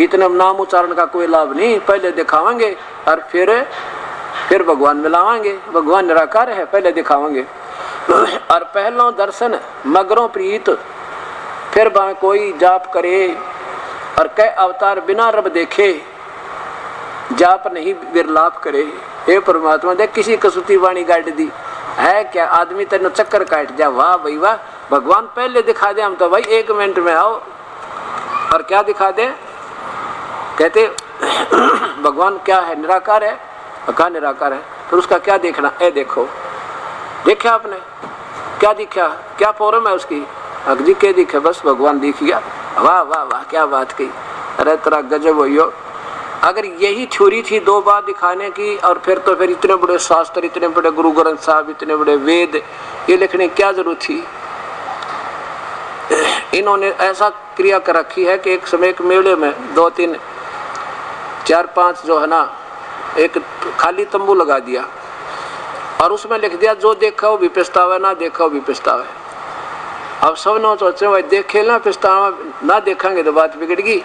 इतने नाम उच्चारण का कोई लाभ नहीं, पहले दिखावांगे और फिर भगवान मिलावांगे। भगवान निराकार है, पहले दिखावांगे। और पहला दर्शन मगरों प्रीत, फिर वहाँ कोई जाप करे, और कई अवतार बिना रब देखे जाप नहीं विरलाप करे। हे परमात्मा देख किसी कसूती वाणी गाड़ दी है क्या, आदमी तेन चक्कर काट जा। वाह भाई वाह, भगवान पहले दिखा दे, हम तो भाई 1 मिनट में आओ, और क्या दिखा दें, कहते भगवान क्या है, निराकार है, कहाँ निराकार है, फिर उसका क्या देखना, ए देखो, देखा आपने क्या दिखा, क्या फॉर्म है उसकी, अगजी के दिखे, बस भगवान दिख गया, वाह वाह वाह क्या बात की, अरे तेरा गजब हो। अगर यही थ्योरी थी दो बात दिखाने की, और फिर तो फिर इतने बड़े शास्त्र, इतने बड़े गुरु ग्रंथ साहब, इतने बड़े वेद ये लिखने की क्या जरूरत थी। इन्होंने ऐसा क्रिया कर रखी है कि एक समय एक मेले में 2 3 4 5 जो है ना, एक खाली तंबू लगा दिया और उसमें लिख दिया जो देखा वो भी पछतावा, ना देखा वो भी पछतावा। अब सब ने सोचे भाई देखे ना पछतावा, ना देखेंगे तो बात बिगड़गी।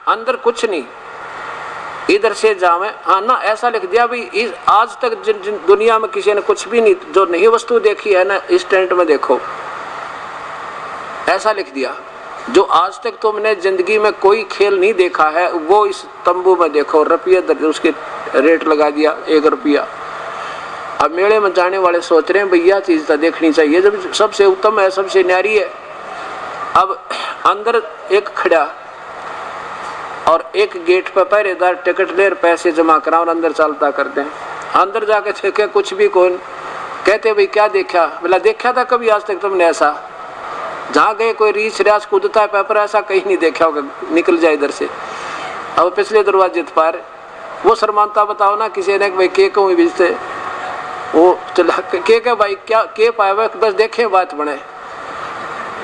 अंदर कुछ नहीं, इधर से जावे, हाँ ना, ऐसा लिख दिया भाई आज तक जिन दुनिया में किसी ने कुछ भी नहीं, जो नहीं वस्तु देखी है ना, इस टेंट में देखो, ऐसा लिख दिया। जो आज तक तुमने जिंदगी में कोई खेल नहीं देखा है वो इस तंबू में देखो, रुपये उसके रेट लगा दिया 1 रुपया। अब मेले में जाने वाले सोच रहे हैं भैया चीज तो देखनी चाहिए, जब सबसे उत्तम है, सबसे न्यारी है। अब अंदर एक खड़ा और एक गेट पर पहरेदार टिकट ले पैसे जमा करा और अंदर चलता करते हैं। अंदर जाके देखे कुछ भी कौन, कहते भाई क्या देखा, बोला देखा था कभी आज तक तुमने ऐसा, जहाँ गए कोई रीछ रियाज कूदता है पेपर, ऐसा कहीं नहीं देखा होगा, निकल जाए इधर से। अब पिछले दरवाजे पर वो शर्मानता बताओ ना, किसी ने भाई के कहूँ बीजते, वो चला के भाई क्या के पाया, बस देखे बात बने।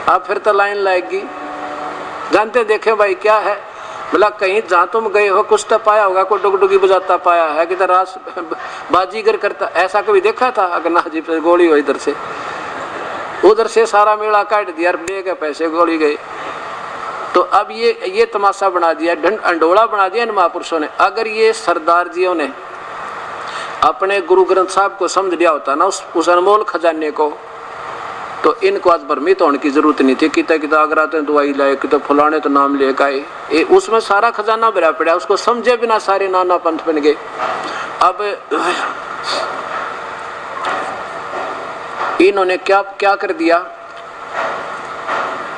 अब फिर तो लाइन लाएगी, जानते देखे भाई क्या है, बोला कहीं जहाँ तुम गए हो कुछ तो पाया होगा, कोई डुगडुगी बजाता पाया है कि रास बाजीगर करता, ऐसा कभी देखा था? अगर ना जी गोली हो इधर से उधर से सारा मेला काट दिया, ले गए पैसे, गोली गई। तो अब ये तमाशा बना दिया, अंडोला बना दिया इन महापुरुषों ने। अगर ये सरदार जियों ने अपने गुरु ग्रंथ साहब को समझ लिया होता ना, उस अनमोल खजाने को, तो इनको आज भ्रमित होने की जरूरत नहीं थी। किता किता अगर आते दवाई लाए, किता फलाने तो नाम लेकर आए, उसमें सारा खजाना भरा पड़ा, उसको समझे बिना सारे नाना पंथ बन गए। अब इन्होंने क्या कर दिया,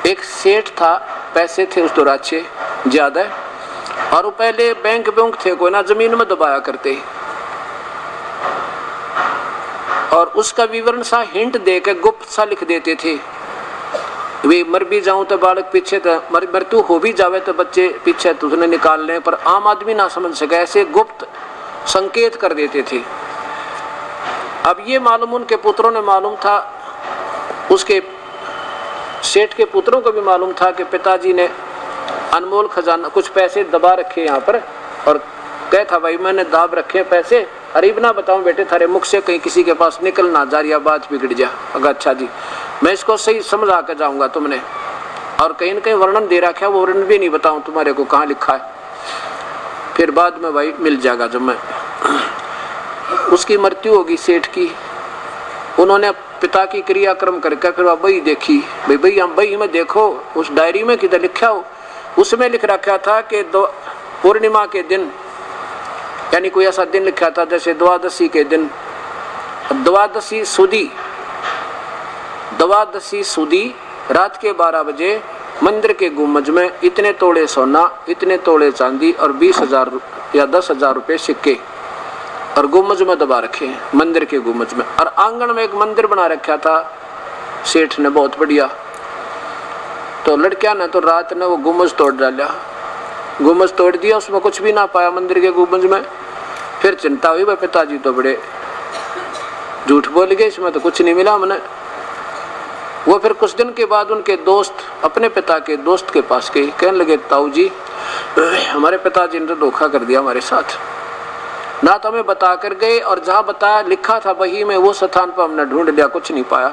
एक सेठ था, पैसे थे उस दौरान अच्छे ज्यादा, और वो पहले बैंक थे कोई ना, जमीन में दबाया करते, और उसका विवरण सा हिंट देकर गुप्त सा लिख देते थे। वे मर भी जाऊं तो बालक पीछे, तो मृत्यु हो भी जावे तो बच्चे पीछे तुझने निकाल लें, पर आम आदमी ना समझ सके, ऐसे गुप्त संकेत कर देते थे। अब ये मालूम उनके पुत्रों ने मालूम था, उसके सेठ के पुत्रों को भी मालूम था कि पिताजी ने अनमोल खजाना कुछ पैसे दबा रखे यहाँ पर, और कह था भाई मैंने दाब रखे पैसे, अरीब ना बताऊं बेटे थारे मुख से कहीं किसी के पास निकल ना जा, बात बिगड़ जा। अगर अच्छा जी मैं इसको सही समझा कर जाऊंगा तुमने, और कहीं न कहीं वर्णन दे रखा है, वो वर्णन भी नहीं बताऊं तुम्हारे को कहाँ लिखा है, फिर बाद में भाई मिल जाएगा। जब मैं उसकी मृत्यु होगी सेठ की, उन्होंने पिता की क्रियाक्रम करके फिर बही देखी, भाई हम बही में देखो, उस डायरी में किधर लिखा हो, उसमें लिख रखा था कि पूर्णिमा के दिन, यानी कोई ऐसा दिन लिखा था जैसे द्वादशी के दिन, द्वादशी सुदी रात के 12 बजे मंदिर के गुम्बज में इतने तोड़े सोना, इतने तोड़े चांदी और 20,000 या 10,000 रुपए सिक्के, और गुम्बज में दबा रखे हैं, मंदिर के गुम्बज में। और आंगन में एक मंदिर बना रखा था सेठ ने, बहुत बढ़िया। तो लड़किया ने तो रात ने वो गुम्बज तोड़ डाला, गुम्बज तोड़ दिया, उसमें कुछ भी ना पाया मंदिर के गुम्बज में। फिर चिंता हुई, भाई पिताजी तो बड़े झूठ बोल गए, इसमें तो कुछ नहीं मिला हमने। वो फिर कुछ दिन के बाद उनके दोस्त, अपने पिता के दोस्त के पास गए, कहने लगे ताऊ जी हमारे पिताजी ने तो धोखा कर दिया हमारे साथ, ना तो हमें बता कर गए, और जहाँ बताया लिखा था वही में वो स्थान पर हमने ढूंढ लिया, कुछ नहीं पाया।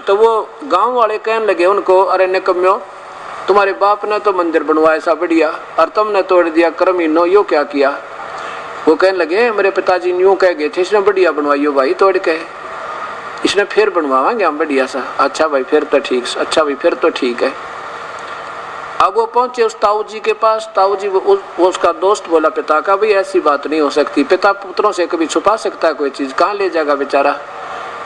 तो वो गांव वाले कहने लगे उनको, अरे निकम्यो तुम्हारे बाप ने तो मंदिर बनवाया ऐसा बढ़िया, और तुमने तोड़ दिया, कर्मीनो यो क्या किया। वो कहने लगे मेरे पिताजी यूं कह गए थे, इसने बढ़िया बनवाइयो भाई तोड़ के, इसने फिर बनवाएंगे हम बढ़िया सा। अच्छा भाई फिर तो ठीक, अच्छा भाई फिर तो ठीक है। अब वो पहुंचे उस ताऊ जी के पास, ताऊ जी वो उसका दोस्त बोला पिता का, भाई ऐसी बात नहीं हो सकती, पिता पुत्रों से कभी छुपा सकता है कोई चीज, कहाँ ले जाएगा बेचारा,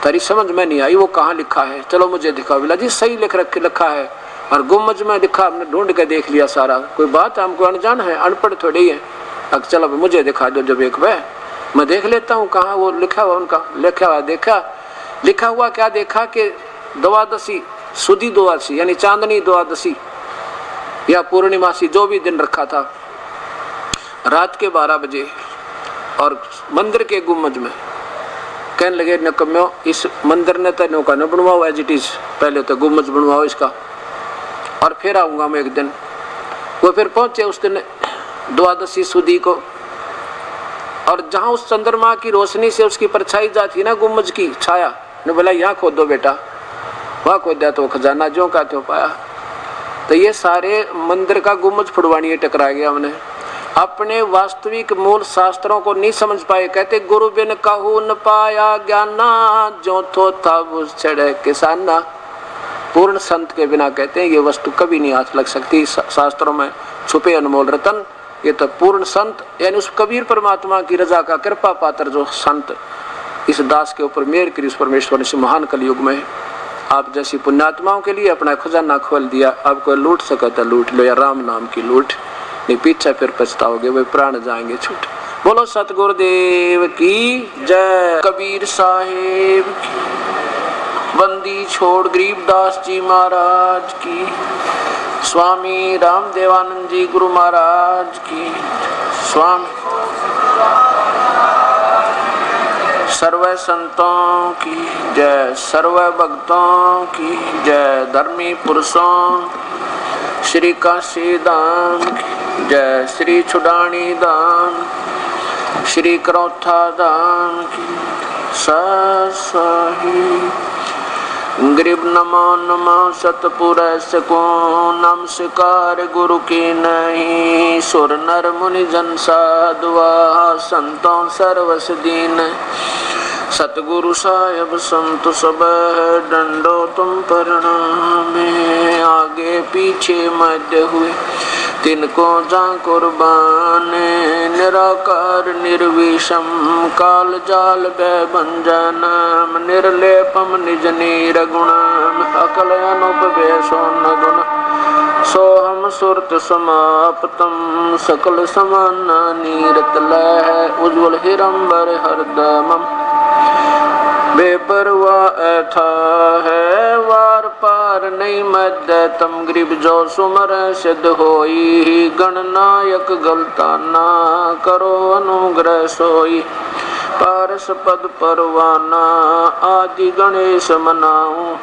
तेरी समझ में नहीं आई वो कहाँ लिखा है, चलो मुझे दिखाओ। बोला जी सही लिखा है और गुम्बज में लिखा, हमने ढूंढ के देख लिया सारा, कोई बात हमको अनजान है, अनपढ़ थोड़ी है। अब चलो मुझे दिखा दो जब एक बार, मैं देख लेता हूँ कहाँ वो लिखा हुआ उनका। लिखा हुआ क्या देखा कि द्वादशी सुदी द्वादशी यानी चांदनी द्वादशी या पूर्णिमासी जो भी दिन रखा था, रात के 12 बजे, और मंदिर के गुम्बज में। कहने लगे नकम्यो, इस मंदिर ने तो नौका न बनवाओ एज इट इज, पहले तो गुम्बज बनवाओ इसका, और फिर आऊँगा मैं एक दिन। वो फिर पहुँचे उस दिन द्वादशी सुदी को, और जहाँ उस चंद्रमा की रोशनी से उसकी परछाई जाती ना गुम्बज की छाया, ने बोला यहाँ खोदो बेटा, वहाँ खोदा तो खजाना जो का तो पाया। तो ये सारे मंदिर का गुम्बज फुड़वानी टकरा गया हमने, अपने वास्तविक मूल शास्त्रों को नहीं समझ पाए। कहते गुरु बिन कहू न पाया ज्ञाना, जो तो था वो छड़े किसाना। पूर्ण संत के बिना कहते हैं ये वस्तु कभी नहीं हाथ लग सकती, शास्त्रों में छुपे अनमोल रतन। ये तो पूर्ण संत यानी उस कबीर परमात्मा की रजा का कृपा पात्र जो संत इस दास के ऊपर मेहर करी, उस परमेश्वर ने इस महान कलयुग में आप जैसी पुण्यात्माओं के लिए अपना खजाना खोल दिया। अब कोई लूट सके तो लूट लो, या राम नाम की लूट, नहीं पीछे फिर पछताओगे, वे प्राण जाएंगे छूट। बोलो सतगुरुदेव की जय, कबीर साहेब की, बंदी छोड़ गरीबदास जी महाराज की, स्वामी रामदेवानंद जी गुरु महाराज की, स्वामी सर्व संतों की जय, सर्व भक्तों की जय, धर्मी पुरुषों श्री काशी दान की जय, श्री छुडानी दान, श्री करौथा दान की सही। गरीब नमो नमो सतपुर सको, नमस्कार गुरु की नहीं, सुर नर मुनि जन साधुआ, संतों सर्वस दीन, सतगुरु साहेब संत सब डंडो तुम प्रणामे, आगे पीछे मध्य हुए तिनको जा कुर्बान, निराकार निर्विषम काल जाल भंजन, निर्लेपम निज नीर गुणम, अकल अनुपवेशो न गुण, सोहम सुरत समाप्तम, सकल समाना नीरत लह, उज्ज्वल हिरंबर हरदमम, बेपरवाह था है वार पार नहीं मध्य, तम गरीब जो सुमर सिद्ध होई, गणनायक गलता ना करो अनुग्रह सोई, पारस पद परवाना आदि गणेश मनाऊं,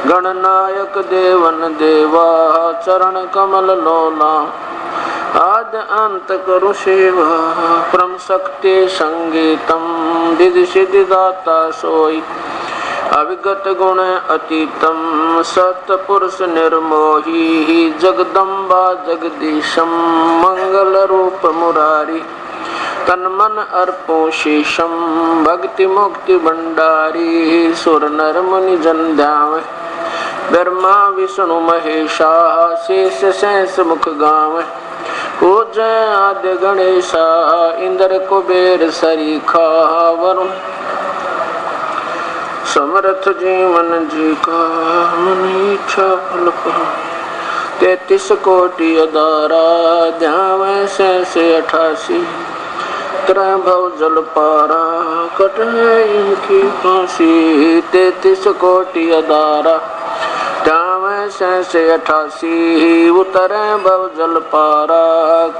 गणनायक देवन देवा चरण कमल लोला, आद अंत करु सेवा, परम शक्ति संगीतम, विधि सिद्धि दाता सोई, अविगत गुण अतीतम, सतपुरुष निर्मोही, जगदम्बा जगदीशम, मंगल रूप मुरारी, तन मन अर्पो शेषम, भक्ति मुक्ति भंडारी, सुर नर मुनि जन ध्यावे, ब्रह्मा विष्णु महेशा, शेष शेष मुख गावे, पूजय आद्य गणेशा, इंद्र कुबेर सरीखा, वरुण समर्थ जीवन जी का, मन इच्छा फल पाओ, 33 कोटि अदारा, ध्यान से 88, त्रय भव जल पारा, कट है इनकी फांसी, 33 कोटि अदारा, से 88, उतरे भव जल पारा,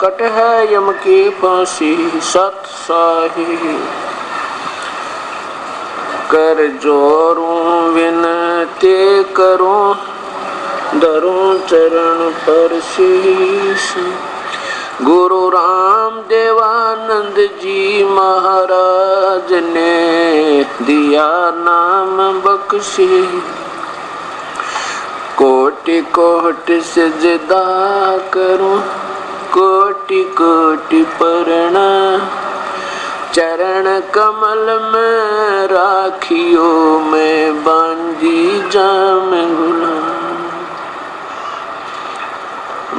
कट है यम की फांसी, सत साही कर जोरूं विनती करूं, धरूं चरण पर शीश, गुरु राम देवानंद जी महाराज ने दिया नाम बख्शी, कोटि कोटि सजदा करूं, कोटि कोटि प्रणाम, चरण कमल में राखियो मैं बांधी जाम गुलाम,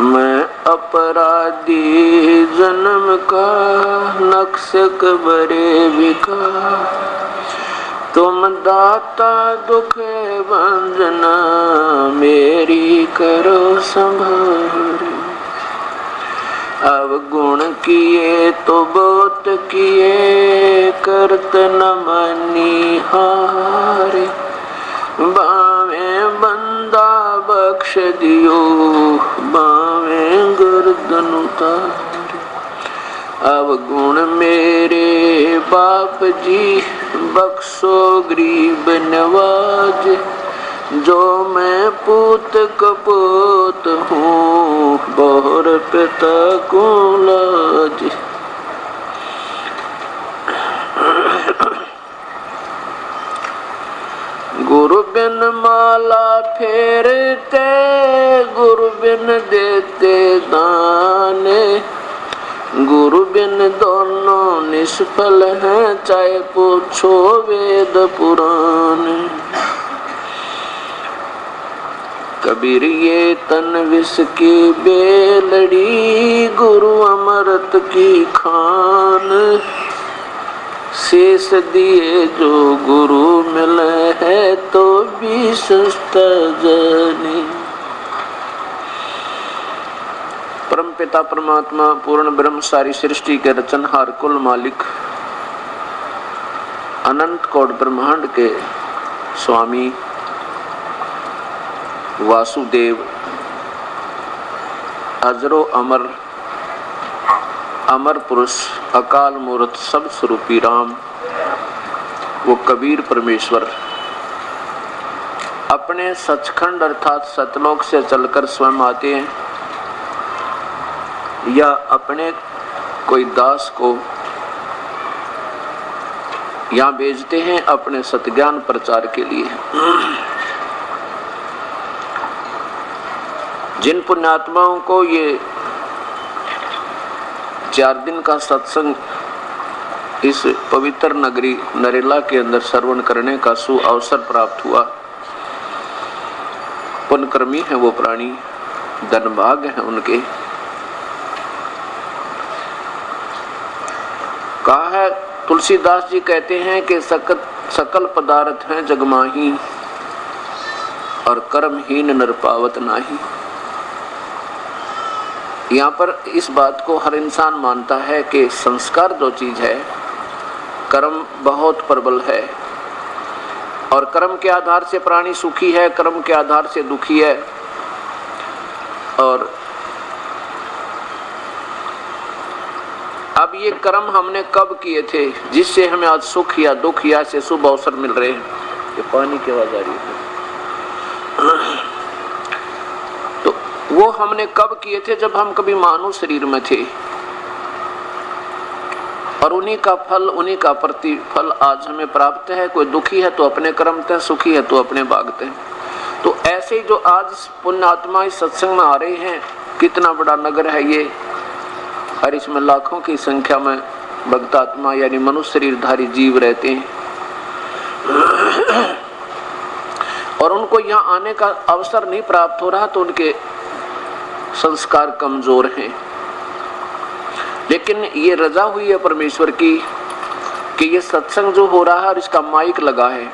मैं अपराधी जन्म का, नक्श कबरे विकार, तुम दाता दुख भंजना, मेरी करो संभारे। अवगुण किए तो बहुत किए, करत न मनी हारे। बावे बंदा बख्श दियो, बावे गर्दन उतारे। अवगुण मेरे बाप जी, बख्शो गरीब नवाज। जो मैं पूत कपूत हूँ, बहुर पिता को लाज। गुरु बिन माला फेरते, गुरु बिन देते दाने। गुरु बिन दोनों निष्फल हैं, चाहे पूछो वेद पुराण। कबीर ये तन विष की बेलड़ी, गुरु अमृत की खान। शेष दिए जो गुरु मिले है, तो भी सस्ता जाने। परम पिता परमात्मा पूर्ण ब्रह्म, सारी सृष्टि के रचनहार, कुल मालिक, अनंत कोट ब्रह्मांड के स्वामी वासुदेव, अजरो अमर, अमर पुरुष, अकाल मूर्त, सब स्वरूपी राम, वो कबीर परमेश्वर अपने सचखंड अर्थात सतलोक से चलकर स्वयं आते हैं, या अपने कोई दास को यहाँ भेजते हैं अपने सतज्ञान प्रचार के लिए। जिन पुण्यात्माओं को ये 4 दिन का सत्संग इस पवित्र नगरी नरेला के अंदर श्रवण करने का सु अवसर प्राप्त हुआ, पुण्यकर्मी है वो प्राणी, धनभाग है उनके। कहा है तुलसीदास जी कहते हैं कि सकल पदार्थ हैं जगमाही, और कर्महीन नर पावत नाही। यहाँ पर इस बात को हर इंसान मानता है कि संस्कार जो चीज है, कर्म बहुत प्रबल है, और कर्म के आधार से प्राणी सुखी है, कर्म के आधार से दुखी है। और अब ये कर्म हमने कब किए थे जिससे हमें आज सुख या दुख या से शुभ अवसर मिल रहे हैं। ये पानी की आवाज आ रही है। तो वो हमने कब किए थे जब हम कभी मानव शरीर में थे, और उन्हीं का फल, उन्हीं का प्रतिफल आज हमें प्राप्त है। कोई दुखी है तो अपने कर्म ते, सुखी है तो अपने भागते हैं। तो ऐसे जो आज पुण्यात्मा इस सत्संग में आ रहे हैं, कितना बड़ा नगर है ये, और इसमें लाखों की संख्या में भक्तात्मा यानी मनुष्य शरीरधारी जीव रहते हैं, और उनको यहाँ आने का अवसर नहीं प्राप्त हो रहा तो उनके संस्कार कमजोर हैं। लेकिन ये रजा हुई है परमेश्वर की कि ये सत्संग जो हो रहा है और इसका माइक लगा है,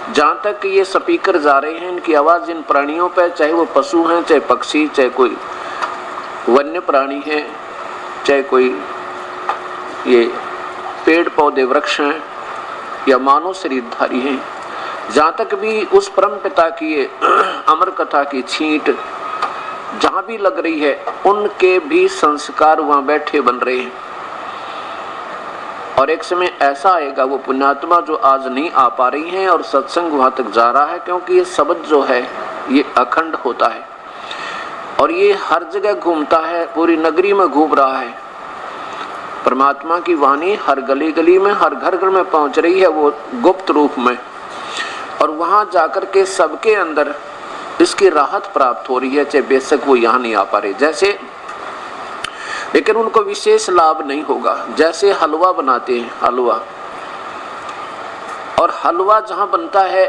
जहाँ तक ये स्पीकर जा रहे हैं, इनकी आवाज़ इन प्राणियों पर, चाहे वो पशु हैं, चाहे पक्षी, चाहे कोई वन्य प्राणी है, चाहे कोई ये पेड़ पौधे वृक्ष हैं या मानव शरीरधारी हैं, जहाँ तक भी उस परम पिता की ये अमर कथा की छींट जहाँ भी लग रही है, उनके भी संस्कार वहाँ बैठे बन रहे हैं। और एक समय ऐसा आएगा, वो पुण्यात्मा जो आज नहीं आ पा रही हैं और सत्संग वहाँ तक जा रहा है, क्योंकि ये शब्द जो है ये अखंड होता है और ये हर जगह घूमता है, पूरी नगरी में घूम रहा है। परमात्मा की वाणी हर गली गली में, हर घर घर में पहुँच रही है, वो गुप्त रूप में, और वहाँ जाकर के सबके अंदर इसकी राहत प्राप्त हो रही है, चाहे बेशक वो यहाँ नहीं आ पा रहे। जैसे, लेकिन उनको विशेष लाभ नहीं होगा। जैसे हलवा बनाते हैं, हलवा, और हलवा जहाँ बनता है,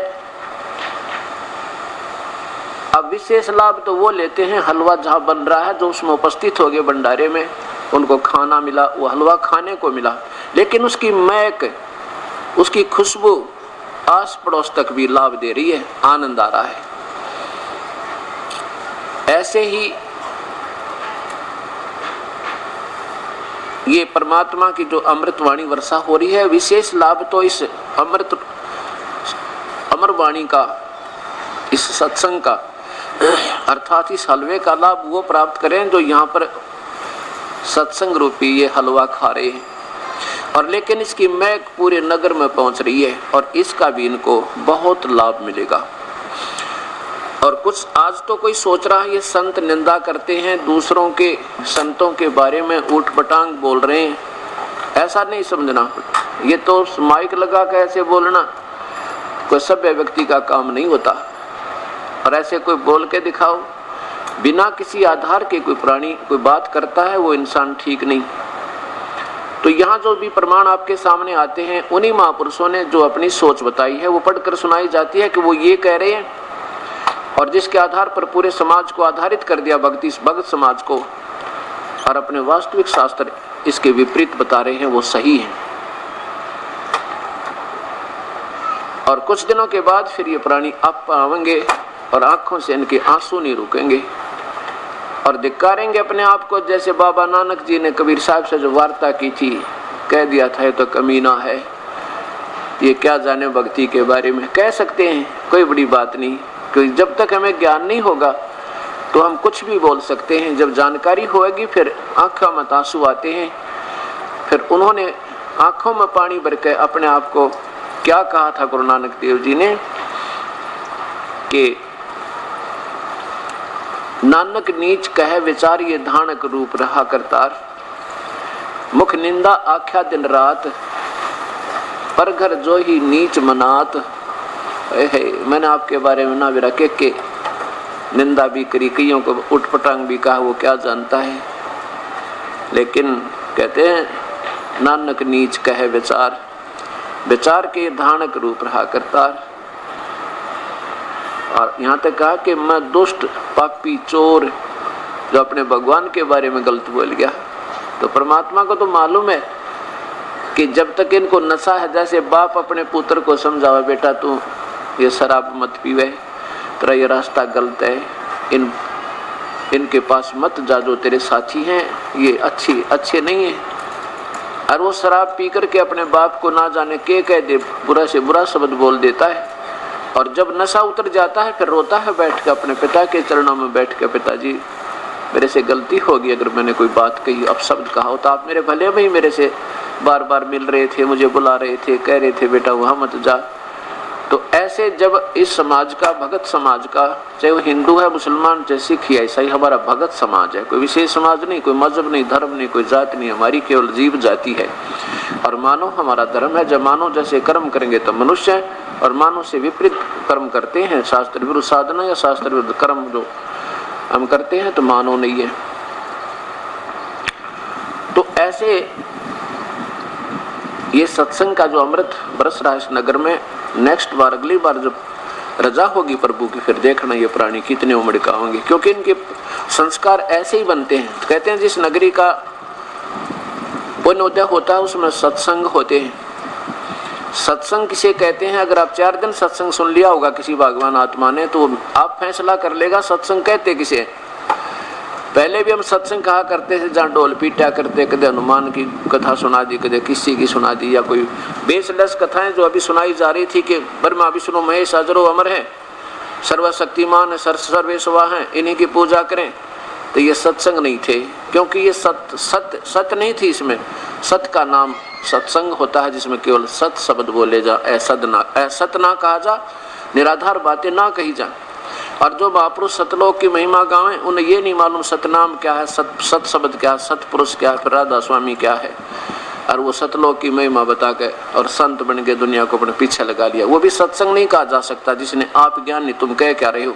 अब विशेष लाभ तो वो लेते हैं हलवा जहाँ बन रहा है, जो उसमें उपस्थित हो गए भंडारे में, उनको खाना मिला, वो हलवा खाने को मिला, लेकिन उसकी महक, उसकी खुशबू आस पड़ोस तक भी लाभ दे रही है, आनंद आ रहा है। ऐसे ही ये परमात्मा की जो अमृतवाणी वर्षा हो रही है, विशेष लाभ तो इस अमरवाणी का, इस सत्संग का, अर्थात इस हलवे का लाभ वो प्राप्त करें जो यहाँ पर सत्संग रूपी ये हलवा खा रहे हैं। और लेकिन इसकी महक पूरे नगर में पहुंच रही है और इसका भी इनको बहुत लाभ मिलेगा। और कुछ आज तो कोई सोच रहा है ये संत निंदा करते हैं, दूसरों के संतों के बारे में ऊट पटांग बोल रहे हैं। ऐसा नहीं समझना, ये तो माइक लगा के ऐसे बोलना कोई सभ्य व्यक्ति का काम नहीं होता। और ऐसे कोई बोल के दिखाओ बिना किसी आधार के कोई प्राणी कोई बात करता है, वो इंसान ठीक नहीं। तो यहाँ जो भी प्रमाण आपके सामने आते हैं उन्हीं महापुरुषों ने जो अपनी सोच बताई है वो पढ़कर सुनाई जाती है कि वो ये कह रहे हैं, और जिसके आधार पर पूरे समाज को आधारित कर दिया, भगत समाज को, और अपने वास्तविक शास्त्र इसके विपरीत बता रहे हैं, वो सही है। और कुछ दिनों के बाद फिर ये प्राणी आप आवेंगे और आंखों से इनके आंसू नहीं रुकेंगे और धिक्कारेंगे अपने आप को, जैसे बाबा नानक जी ने कबीर साहब से जो वार्ता की थी, कह दिया था ये तो कमीना है, ये क्या जाने भक्ति के बारे में। कह सकते हैं, कोई बड़ी बात नहीं, क्योंकि जब तक हमें ज्ञान नहीं होगा तो हम कुछ भी बोल सकते हैं। जब जानकारी होगी फिर आंखों में आंसू आते हैं। फिर उन्होंने आंखों में पानी भर के अपने आप को क्या कहा था गुरु नानक देव जी ने कि नानक नीच कह विचार ये धानक रूप रहा करतार, मुख निंदा आख्या दिन रात, पर घर जो ही नीच मनात। मैंने आपके बारे में ना विरा के निंदा भी करी, कईयों को उठपटांग भी कहा, वो क्या जानता है। लेकिन कहते हैं नानक नीच कह विचार, विचार के धानक रूप रहा करतार। और यहाँ तक कहा कि मैं दुष्ट पापी चोर जो अपने भगवान के बारे में गलत बोल गया। तो परमात्मा को तो मालूम है कि जब तक इनको नशा है, जैसे बाप अपने पुत्र को समझावे, बेटा तू ये शराब मत पीवे, तेरा ये रास्ता गलत है, इनके पास मत जा, जो तेरे साथी हैं ये अच्छे नहीं है। और वो शराब पी करके अपने बाप को ना जाने के कह दे, बुरा से बुरा शब्द बोल देता है। और जब नशा उतर जाता है फिर रोता है बैठ के अपने पिता के चरणों में बैठ के, पिताजी मेरे से गलती होगी, अगर मैंने कोई बात कही, अपशब्द कहा हो तो आप मेरे भले में ही मेरे से बार बार मिल रहे थे, मुझे बुला रहे थे, कह रहे थे बेटा वहाँ मत जा। तो ऐसे जब इस समाज का, भगत समाज का, चाहे वो हिंदू है, मुसलमान, चाहे सिख है, ऐसा ही हमारा भगत समाज है। कोई विशेष समाज नहीं, कोई मजहब नहीं, धर्म नहीं, कोई जाति नहीं, हमारी केवल जीव जाति है। और मानव हमारा धर्म है। जब मानव जैसे कर्म करेंगे तो मनुष्य है, और मानव से विपरीत कर्म करते हैं, शास्त्र विरुद्ध साधना या शास्त्र विरुद्ध कर्म जो हम करते हैं तो मानव नहीं है। तो ऐसे ये सत्संग का जो अमृत बरस रहा है इस नगर में, नेक्स्ट बार, अगली बार जब रजा होगी प्रभु की, फिर देखना ये प्राणी कितने उमड़ का होंगे, क्योंकि इनके संस्कार ऐसे ही बनते हैं। तो कहते हैं जिस नगरी का पुण्योदय होता है उसमें सत्संग होते हैं। सत्संग किसे कहते हैं? अगर आप 4 दिन सत्संग सुन लिया होगा किसी भगवान आत्मा ने, तो आप फैसला कर लेगा सत्संग कहते किसे। पहले भी हम सत्संग कहा करते थे जहाँ ढोल पीटा करते, कदे हनुमान की कथा सुना दी, कदे किसी की सुना दी, या कोई बेसलस कथाएं जो अभी सुनाई जा रही थी कि ब्रह्मा विष्णु महेश अजरो अमर हैं, सर्वशक्तिमान है, सर्वेश्वर हैं, इन्हीं की पूजा करें। तो ये सत्संग नहीं थे, क्योंकि ये सत्य नहीं थी। इसमें सत्य का नाम सत्संग होता है, जिसमें केवल सत्य शब्द बोले जा, असत ना कहा जा, निराधार बातें ना कही जा। और जो महापुरुष सतलोक की महिमा गावें, उन्हें ये नहीं मालूम सतनाम क्या है, सत शब्द क्या है, सतपुरुष क्या है, फिर राधा स्वामी क्या है। और वो सतलोक की महिमा बता के और संत बन के दुनिया को अपने पीछे लगा लिया। वो भी सत्संग नहीं कहा जा सकता जिसने आप ज्ञान नहीं, तुम कह क्या रहे हो।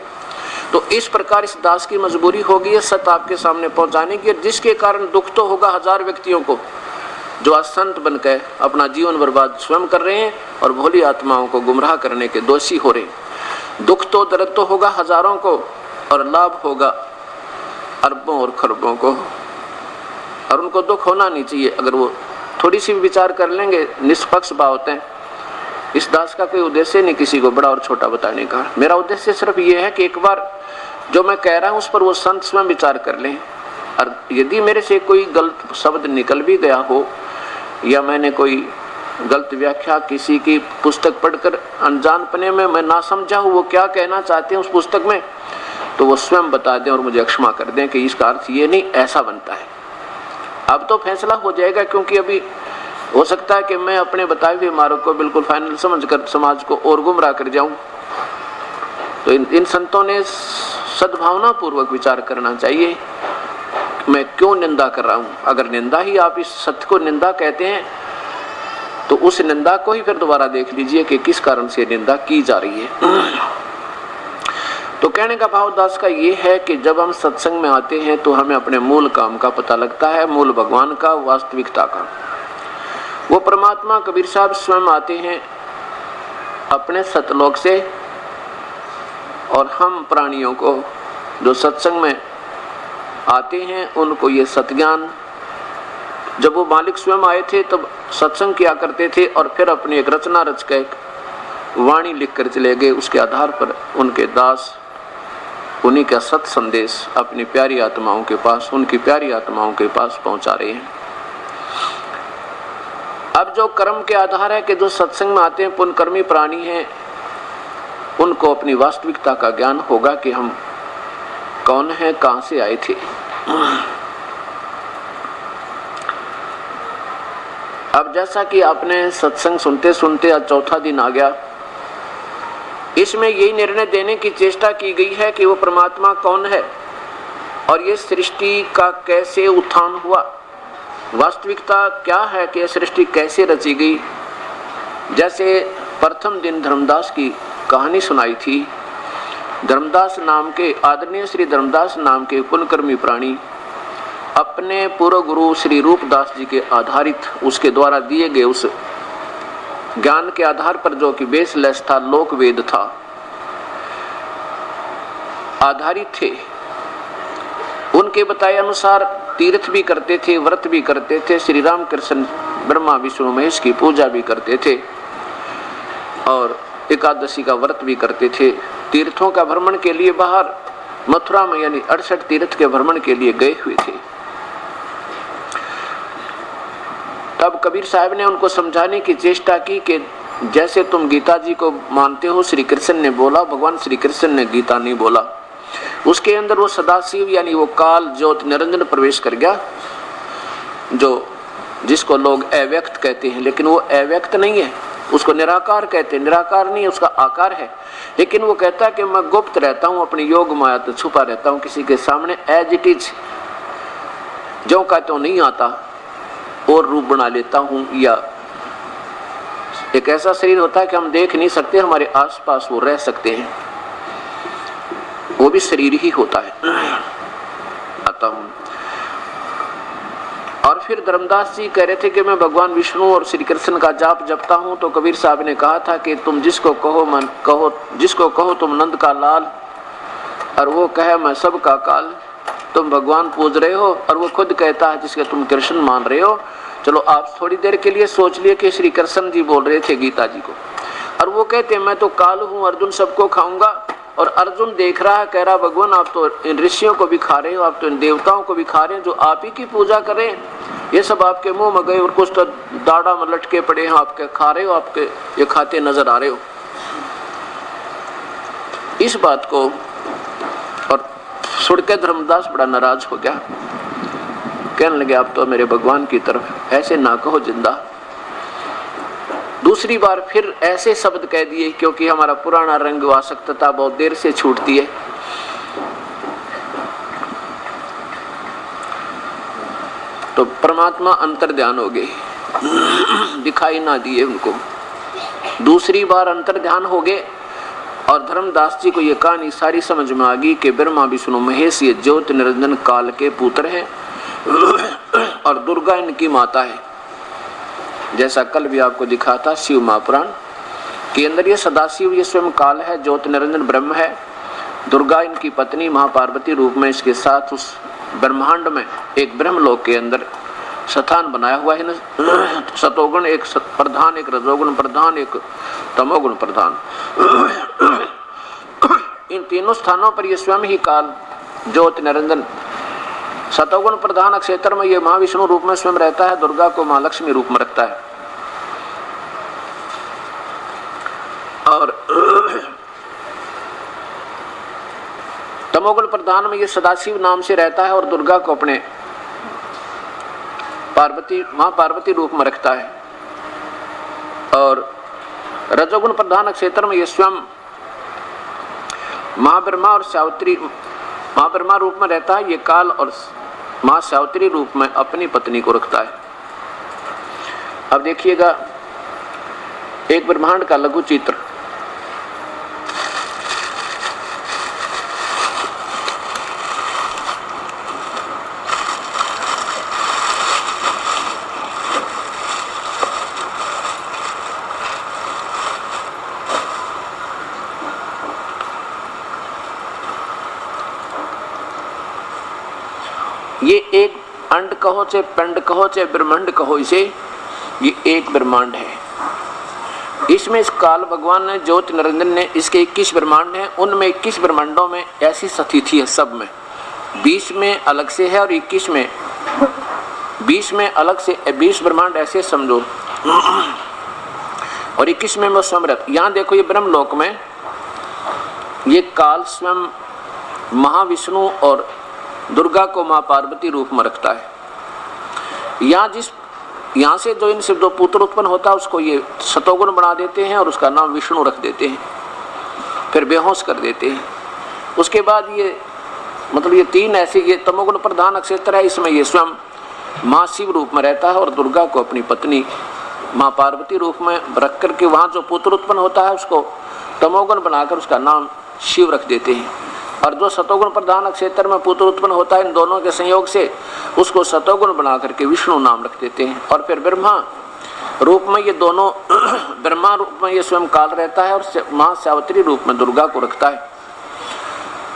तो इस प्रकार इस दास की मजबूरी होगी है सत्य आपके सामने पहुंचाने की, जिसके कारण दुख तो होगा 1000 व्यक्तियों को जो आज संत बनकर अपना जीवन बर्बाद स्वयं कर रहे हैं और भोली आत्माओं को गुमराह करने के दोषी हो रहे हैं। दुख तो दर्द तो होगा हजारों को और लाभ होगा अरबों और खरबों को। और उनको दुख होना नहीं चाहिए। अगर वो थोड़ी सी विचार कर लेंगे निष्पक्ष भाव हैं इस दास का कोई उद्देश्य नहीं किसी को बड़ा और छोटा बताने का। मेरा उद्देश्य सिर्फ ये है कि एक बार जो मैं कह रहा हूं उस पर वो संत स्वयं विचार कर लें, और यदि मेरे से कोई गलत शब्द निकल भी गया हो या मैंने कोई गलत व्याख्या किसी की पुस्तक पढ़कर अनजानपने में मैं ना समझा हूँ वो क्या कहना चाहते हैं उस पुस्तक में, तो वो स्वयं बता दें और मुझे क्षमा कर दें कि इसका अर्थ ये नहीं ऐसा बनता है। अब तो फैसला हो जाएगा, क्योंकि अभी हो सकता है कि मैं अपने बताए हुए मार्ग को बिल्कुल फाइनल समझकर समाज को और गुमराह कर जाऊं। तो इन संतों ने सद्भावना पूर्वक विचार करना चाहिए, मैं क्यों निंदा कर रहा हूं। अगर निंदा ही आप इस सत्य को निंदा कहते हैं तो उस निंदा को ही फिर दोबारा देख लीजिए कि किस कारण से निंदा की जा रही है। तो कहने का भाव दास का ये है कि जब हम सत्संग में आते हैं तो हमें अपने मूल काम का पता लगता है, मूल भगवान का, वास्तविकता का। वो परमात्मा कबीर साहब स्वयं आते हैं अपने सतलोक से, और हम प्राणियों को जो सत्संग में आते हैं उनको ये सतज्ञान, जब वो मालिक स्वयं आए थे तब सत्संग किया करते थे और फिर अपनी एक रचना रच के एक वाणी लिख कर चले गए। उसके आधार पर उनके दास उन्हीं का सत संदेश अपनी प्यारी आत्माओं के पास, उनकी प्यारी आत्माओं के पास पहुंचा रहे हैं। अब जो कर्म के आधार है कि जो सत्संग में आते हैं पुण्यकर्मी प्राणी हैं, उनको अपनी वास्तविकता का ज्ञान होगा कि हम कौन हैं, कहां से आए थे। अब जैसा कि आपने सत्संग सुनते सुनते आज चौथा दिन आ गया, इसमें यही निर्णय देने की चेष्टा की गई है कि वो परमात्मा कौन है और ये सृष्टि का कैसे उत्थान हुआ, वास्तविकता क्या है कि यह सृष्टि कैसे रची गई। जैसे प्रथम दिन धर्मदास की कहानी सुनाई थी। धर्मदास नाम के, आदरणीय श्री धर्मदास नाम के पुण्यकर्मी प्राणी अपने पूर्व गुरु श्री रूपदास जी के आधारित, उसके द्वारा दिए गए उस ज्ञान के आधार पर, जो कि बेसलेस था, लोक वेद था, आधारित थे। उनके बताए अनुसार तीर्थ भी करते थे, व्रत भी करते थे, श्री राम कृष्ण ब्रह्मा विष्णु महेश की पूजा भी करते थे और एकादशी का व्रत भी करते थे। तीर्थों का भ्रमण के लिए बाहर मथुरा में यानी 68 तीर्थ के भ्रमण के लिए गए हुए थे। तब कबीर साहब ने उनको समझाने की चेष्टा की कि जैसे तुम गीता जी को मानते हो, श्री कृष्ण ने बोला, भगवान श्री कृष्ण ने गीता नहीं बोला। उसके अंदर वो सदाशिव यानी वो काल ज्योत निरंजन प्रवेश कर गया, जो जिसको लोग अव्यक्त कहते हैं, लेकिन वो अव्यक्त नहीं है, उसको निराकार कहते हैं। निराकार नहीं है, उसका आकार है, लेकिन वो कहता है कि मैं गुप्त रहता हूँ, अपनी योग माया तो छुपा रहता हूँ किसी के सामने, एज इट इज जो कहता हूँ नहीं आता और रूप बना लेता हूँ। या एक ऐसा शरीर होता है कि हम देख नहीं सकते, हमारे आसपास वो रह सकते हैं, वो भी शरीर ही होता है, आता हूँ। और फिर धर्मदास जी कह रहे थे कि मैं भगवान विष्णु और श्री कृष्ण का जाप जपता हूँ। तो कबीर साहब ने कहा था कि तुम जिसको कहो मन कहो, जिसको कहो तुम नंद का लाल और वो कहे मैं सब का काल। तुम भगवान पूज रहे हो और वो खुद कहता है जिसके तुम कृष्ण मान रहे हो। चलो आप थोड़ी देर के लिए सोच लिए कि श्री कृष्ण जी बोल रहे थे गीता जी को, और वो कहते मैं तो काल हूँ, अर्जुन सबको खाऊंगा। और अर्जुन देख रहा है, कह रहा भगवान आप तो इन ऋषियों को भी खा रहे हो, आप तो इन देवताओं को भी खा रहे हैं जो आप ही की पूजा करें, ये सब आपके मुंह में गए और कुछ तो दाढ़ा में लटके पड़े हैं, आपके खा रहे हो, आपके ये खाते नजर आ रहे हो। इस बात को और सुन के धर्मदास बड़ा नाराज हो गया, कहने लगे आप तो मेरे भगवान की तरफ ऐसे ना कहो जिंदा। दूसरी बार फिर ऐसे शब्द कह दिए, क्योंकि हमारा पुराना रंग वासकता बहुत देर से छूटती है। तो परमात्मा अंतर्ध्यान हो गए, दिखाई ना दिए उनको। दूसरी बार अंतर्ध्यान हो गए और धर्मदास जी को ये कहानी सारी समझ में आ गई कि ब्रह्मा विष्णु महेश ये ज्योत निरंजन काल के पुत्र हैं और दुर्गा इनकी माता है। जैसा कल भी आपको दिखा था शिव महापुराण के अंदर, ये सदाशिव ये स्वयं काल है, ज्योत निरंजन ब्रह्म है, दुर्गा इनकी पत्नी महापार्वती रूप में इसके साथ उस ब्रह्मांड में एक ब्रह्मलोक के अंदर स्थान बनाया हुआ है ना, सतोगुण एक प्रधान, एक रजोगुण प्रधान, एक तमोगुण प्रधान। इन तीनों स्थानों पर ये स्वयं ही काल ज्योति निरंजन सतोगुण प्रधान क्षेत्र में ये महाविष्णु रूप में स्वयं रहता है, दुर्गा को मां लक्ष्मी रूप में रखता है। और तमोगुण प्रधान में ये सदाशिव नाम से रहता है और दुर्गा को अपने मां पार्वती रूप में रखता है। और रजोगुण प्रधान क्षेत्र में ये स्वयं मां ब्रह्मा और सावित्री, मां ब्रह्मा रूप में रहता है ये काल, और मां सावित्री रूप में अपनी पत्नी को रखता है। अब देखिएगा एक ब्रह्मांड का लघु चित्र। ये एक अंड कहो चाहे पिंड कहो चाहे ब्रह्मांड कहो, इसे ये एक ब्रह्मांड है। इसमें इस काल भगवान ने ज्योति निरंजन ने इसके 21 ब्रह्मांड हैं, उनमें 21 ब्रह्मांडों में ऐसी स्थिति है सब में, 20 में अलग से है और 21 में 20 में अलग से 20 ब्रह्मांड ऐसे समझो और 21 में वो समृत। यहाँ देखो ये ब्रह्मलोक में ये काल स्वयं महाविष्णु और दुर्गा को मां पार्वती रूप में रखता है। यहाँ से जो इनसे दो पुत्र उत्पन्न होता है उसको ये सतोगुण बना देते हैं और उसका नाम विष्णु रख देते हैं, फिर बेहोश कर देते हैं। उसके बाद ये मतलब ये तीन ऐसे, ये तमोगुण प्रधान क्षेत्र है, इसमें ये स्वयं मां शिव रूप में रहता है और दुर्गा को अपनी पत्नी मां पार्वती रूप में रख करके वहाँ जो पुत्र उत्पन्न होता है उसको तमोगुण बनाकर उसका नाम शिव रख देते हैं। और जो सतोगुण प्रधान क्षेत्र में पुत्र उत्पन्न होता है इन दोनों के संयोग से उसको सतोगुण बना करके विष्णु नाम रख देते हैं। और फिर ब्रह्मा रूप में ये दोनों ब्रह्मा रूप में ये स्वयं काल रहता है और मां सावित्री रूप में दुर्गा को रखता है।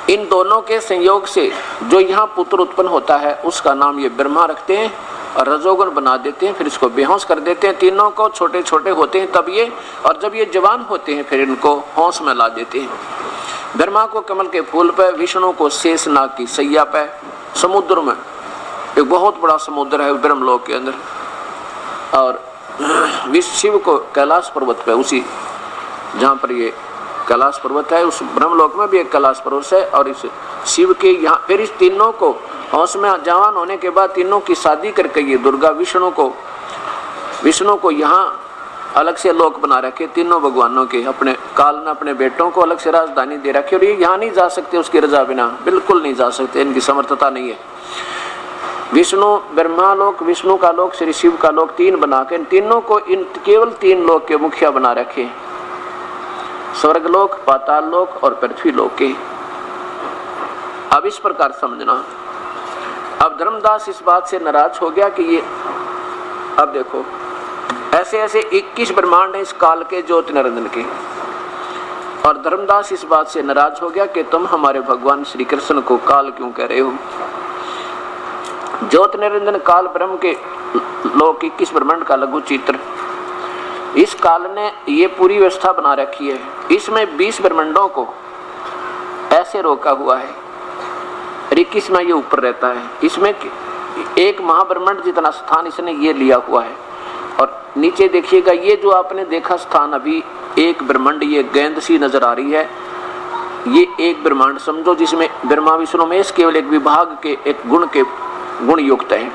इन दोनों के संयोग से जो यहाँ पुत्र उत्पन्न होता है उसका नाम ये ब्रह्मा रखते हैं और रजोगुण बना देते हैं, फिर इसको बेहोश कर देते हैं। तीनों को छोटे छोटे होते हैं तब ये, और जब ये जवान होते हैं फिर इनको होश में ला देते हैं। ब्रह्मा को कमल के फूल पे, विष्णु को शेषनाग की सैया पे, समुद्र में एक बहुत बड़ा समुद्र है ब्रह्मलोक के अंदर, और शिव को कैलाश पर्वत पे, उसी जहाँ पर ये कैलाश पर्वत है उस ब्रह्मलोक में भी एक कैलाश पर्वत है। और इस शिव के यहाँ फिर इस तीनों को होश में जवान होने के बाद तीनों की शादी करके ये दुर्गा विष्णु को यहाँ अलग से लोक बना रखे, तीनों भगवानों के। अपने काल ने अपने बेटों को अलग से राजधानी दे रखी और ये यहाँ नहीं जा सकते उसकी रजा बिना, बिल्कुल नहीं जा सकते, इनकी समर्थता नहीं है। विष्णु ब्रह्मा लोक, विष्णु का लोक, श्री शिव का लोक, तीन बना के इन तीनों को इन केवल तीन लोक के मुखिया बना रखे, स्वर्गलोक, पाताल लोक और पृथ्वी लोक के। अब इस प्रकार समझना। अब धर्मदास इस बात से नाराज हो गया कि ये, अब देखो ऐसे ऐसे 21 ब्रह्मांड है इस काल के ज्योति निरंजन के, और धर्मदास इस बात से नाराज हो गया कि तुम हमारे भगवान श्री कृष्ण को काल क्यों कह रहे हो। ज्योति निरंजन काल ब्रह्म के लोक 21 ब्रह्मांड का लघु चित्र, इस काल ने ये पूरी व्यवस्था बना रखी है। इसमें 20 ब्रह्मांडों को ऐसे रोका हुआ है, 21 में ये ऊपर रहता है। इसमें एक महाब्रह्मांड जितना स्थान इसने ये लिया हुआ है। और नीचे देखिएगा ये जो आपने देखा स्थान, अभी एक ब्रह्मांड ये गेंद सी नजर आ रही है, ये एक ब्रह्मांड समझो जिसमें ब्रह्मा विष्णु महेश केवल एक विभाग के एक गुण युक्त है,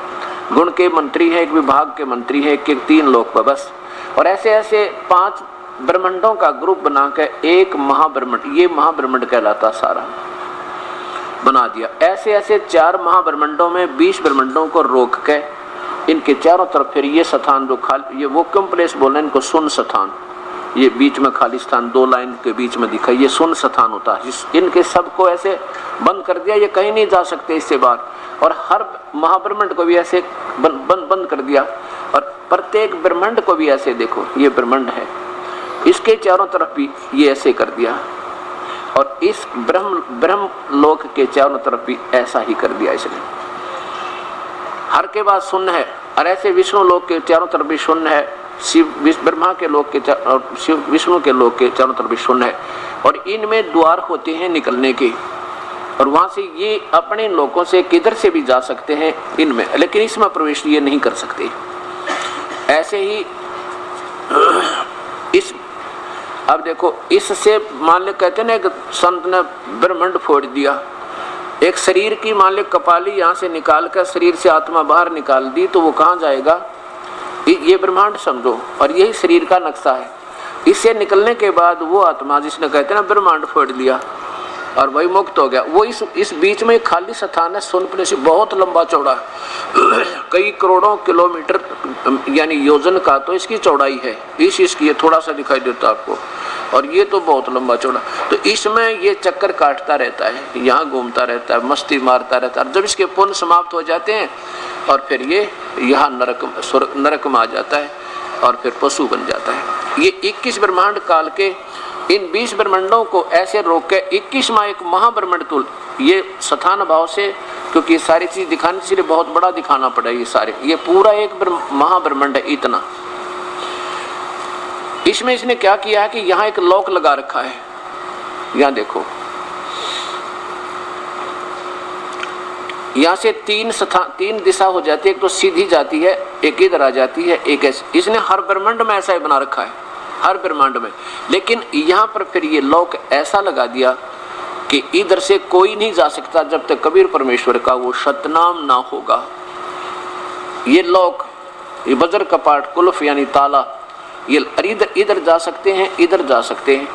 गुण के मंत्री है, एक विभाग के मंत्री है, एक 3 लोक पर बस। और ऐसे ऐसे 5 ब्रह्मांडों का ग्रुप बनाकर एक महाब्रह्मांड, ये महाब्रह्मांड कहलाता सारा बना दिया। ऐसे ऐसे 4 महाब्रह्मांडों में 20 ब्रह्मांडों को रोक के इनके चारों तरफ फिर ये स्थान जो खाली, ये वैक्यूम प्लेस बोल रहे हैं इनको, शून्य स्थान, ये बीच में खाली स्थान 2 लाइन के बीच में दिखा, ये शून्य स्थान होता है। इनके सबको ऐसे बंद कर दिया, ये कहीं नहीं जा सकते इससे बाहर। और हर महाब्रह्मांड को भी ऐसे बंद कर दिया, और प्रत्येक ब्रह्मांड को भी ऐसे देखो, ये ब्रह्मांड है, इसके चारों तरफ भी ये ऐसे कर दिया, और इस ब्रह्म लोक के चारों तरफ भी ऐसा ही कर दिया इसने। हर के बाद शून्य है, और ऐसे विष्णु लोक के चारों तरफ भी शून्य है, शिव ब्रह्मा के लोक के और शिव विष्णु के लोक के चारों तरफ भी शून्य है, और इनमें द्वार होते हैं निकलने के, और वहां से ये अपने लोकों से किधर से भी जा सकते हैं इनमें, लेकिन इसमें प्रवेश ये नहीं कर सकते। ऐसे ही इस अब देखो, इससे मान ले कहते ना, एक संत ने ब्रह्मांड फोड़ दिया, एक शरीर की मान ले कपाली यहाँ से निकाल कर शरीर से आत्मा बाहर निकाल दी, तो वो कहाँ जाएगा? ये ब्रह्मांड समझो, और यही शरीर का नक्शा है। इससे निकलने के बाद वो आत्मा जिसने कहते ना ब्रह्मांड फोड़ लिया और वही मुक्त हो गया, वो इस बीच में खाली स्थान है सोनपुर से, बहुत लंबा चौड़ा कई करोड़ों किलोमीटर यानी योजन का तो इसकी चौड़ाई है, इसकी ये थोड़ा सा दिखाई देता आपको, और ये तो बहुत लंबा चौड़ा। तो इसमें ये चक्कर काटता रहता है, यहाँ घूमता रहता है, मस्ती मारता रहता है। जब इसके पुण्य समाप्त हो जाते हैं और फिर ये यहाँ नरक में आ जाता है और फिर पशु बन जाता है। ये 21 ब्रह्मांड काल के इन 20 ब्रह्मांडों को ऐसे रोक के 21वां एक महाब्रह्मांड तुल, ये स्थान भाव से, क्योंकि सारी चीज दिखाने के लिए बहुत बड़ा दिखाना पड़ा, ये सारे, ये पूरा एक महाब्रह्मांड है इतना। इसमें इसने क्या किया है कि यहाँ एक लॉक लगा रखा है, यहाँ देखो, यहाँ से तीन दिशा हो जाती है, एक तो सीधी जाती है, एक इधर आ जाती है, एक ऐसे। इसने हर ब्रह्मांड में ऐसा ही बना रखा है, हर ब्रह्मांड में। लेकिन यहाँ पर फिर ये लॉक ऐसा लगा दिया कि इधर से कोई नहीं जा सकता जब तक कबीर परमेश्वर का वो सतनाम ना होगा। ये लॉक, ये बजर कपाट, कुल्फ यानी ताला, ये इधर जा सकते हैं, इधर जा सकते हैं।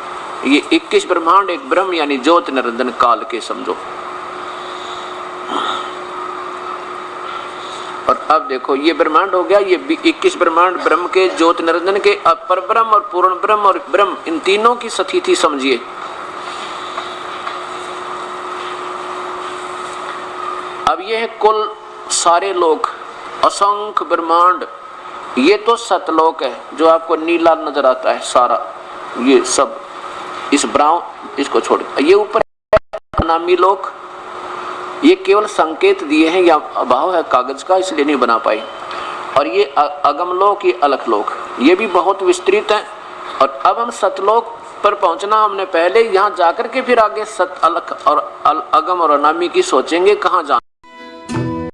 ये 21 ब्रह्मांड एक ब्रह्म यानी ज्योत निरंजन काल के समझो। और अब देखो, ये ब्रह्मांड हो गया, ये 21 ब्रह्मांड ब्रह्म के, ज्योत निरंजन के, अपर ब्रह्म और पूर्ण ब्रह्म और ब्रह्म, इन तीनों की स्थिति समझिए। अब ये है कुल सारे लोक, असंख्य ब्रह्मांड। ये तो सतलोक है जो आपको नीला नजर आता है सारा, ये सब इस ब्राउन इसको छोड़, ये ऊपर अनामी लोक, ये केवल संकेत दिए हैं या अभाव है कागज का इसलिए नहीं बना पाई। और ये अगमलोक, ये अलखलोक, ये भी बहुत विस्तृत है। और अब हम सतलोक पर पहुंचना हमने पहले, यहाँ जाकर के फिर आगे सत अलख और अगम और अनामी की सोचेंगे कहाँ जाना।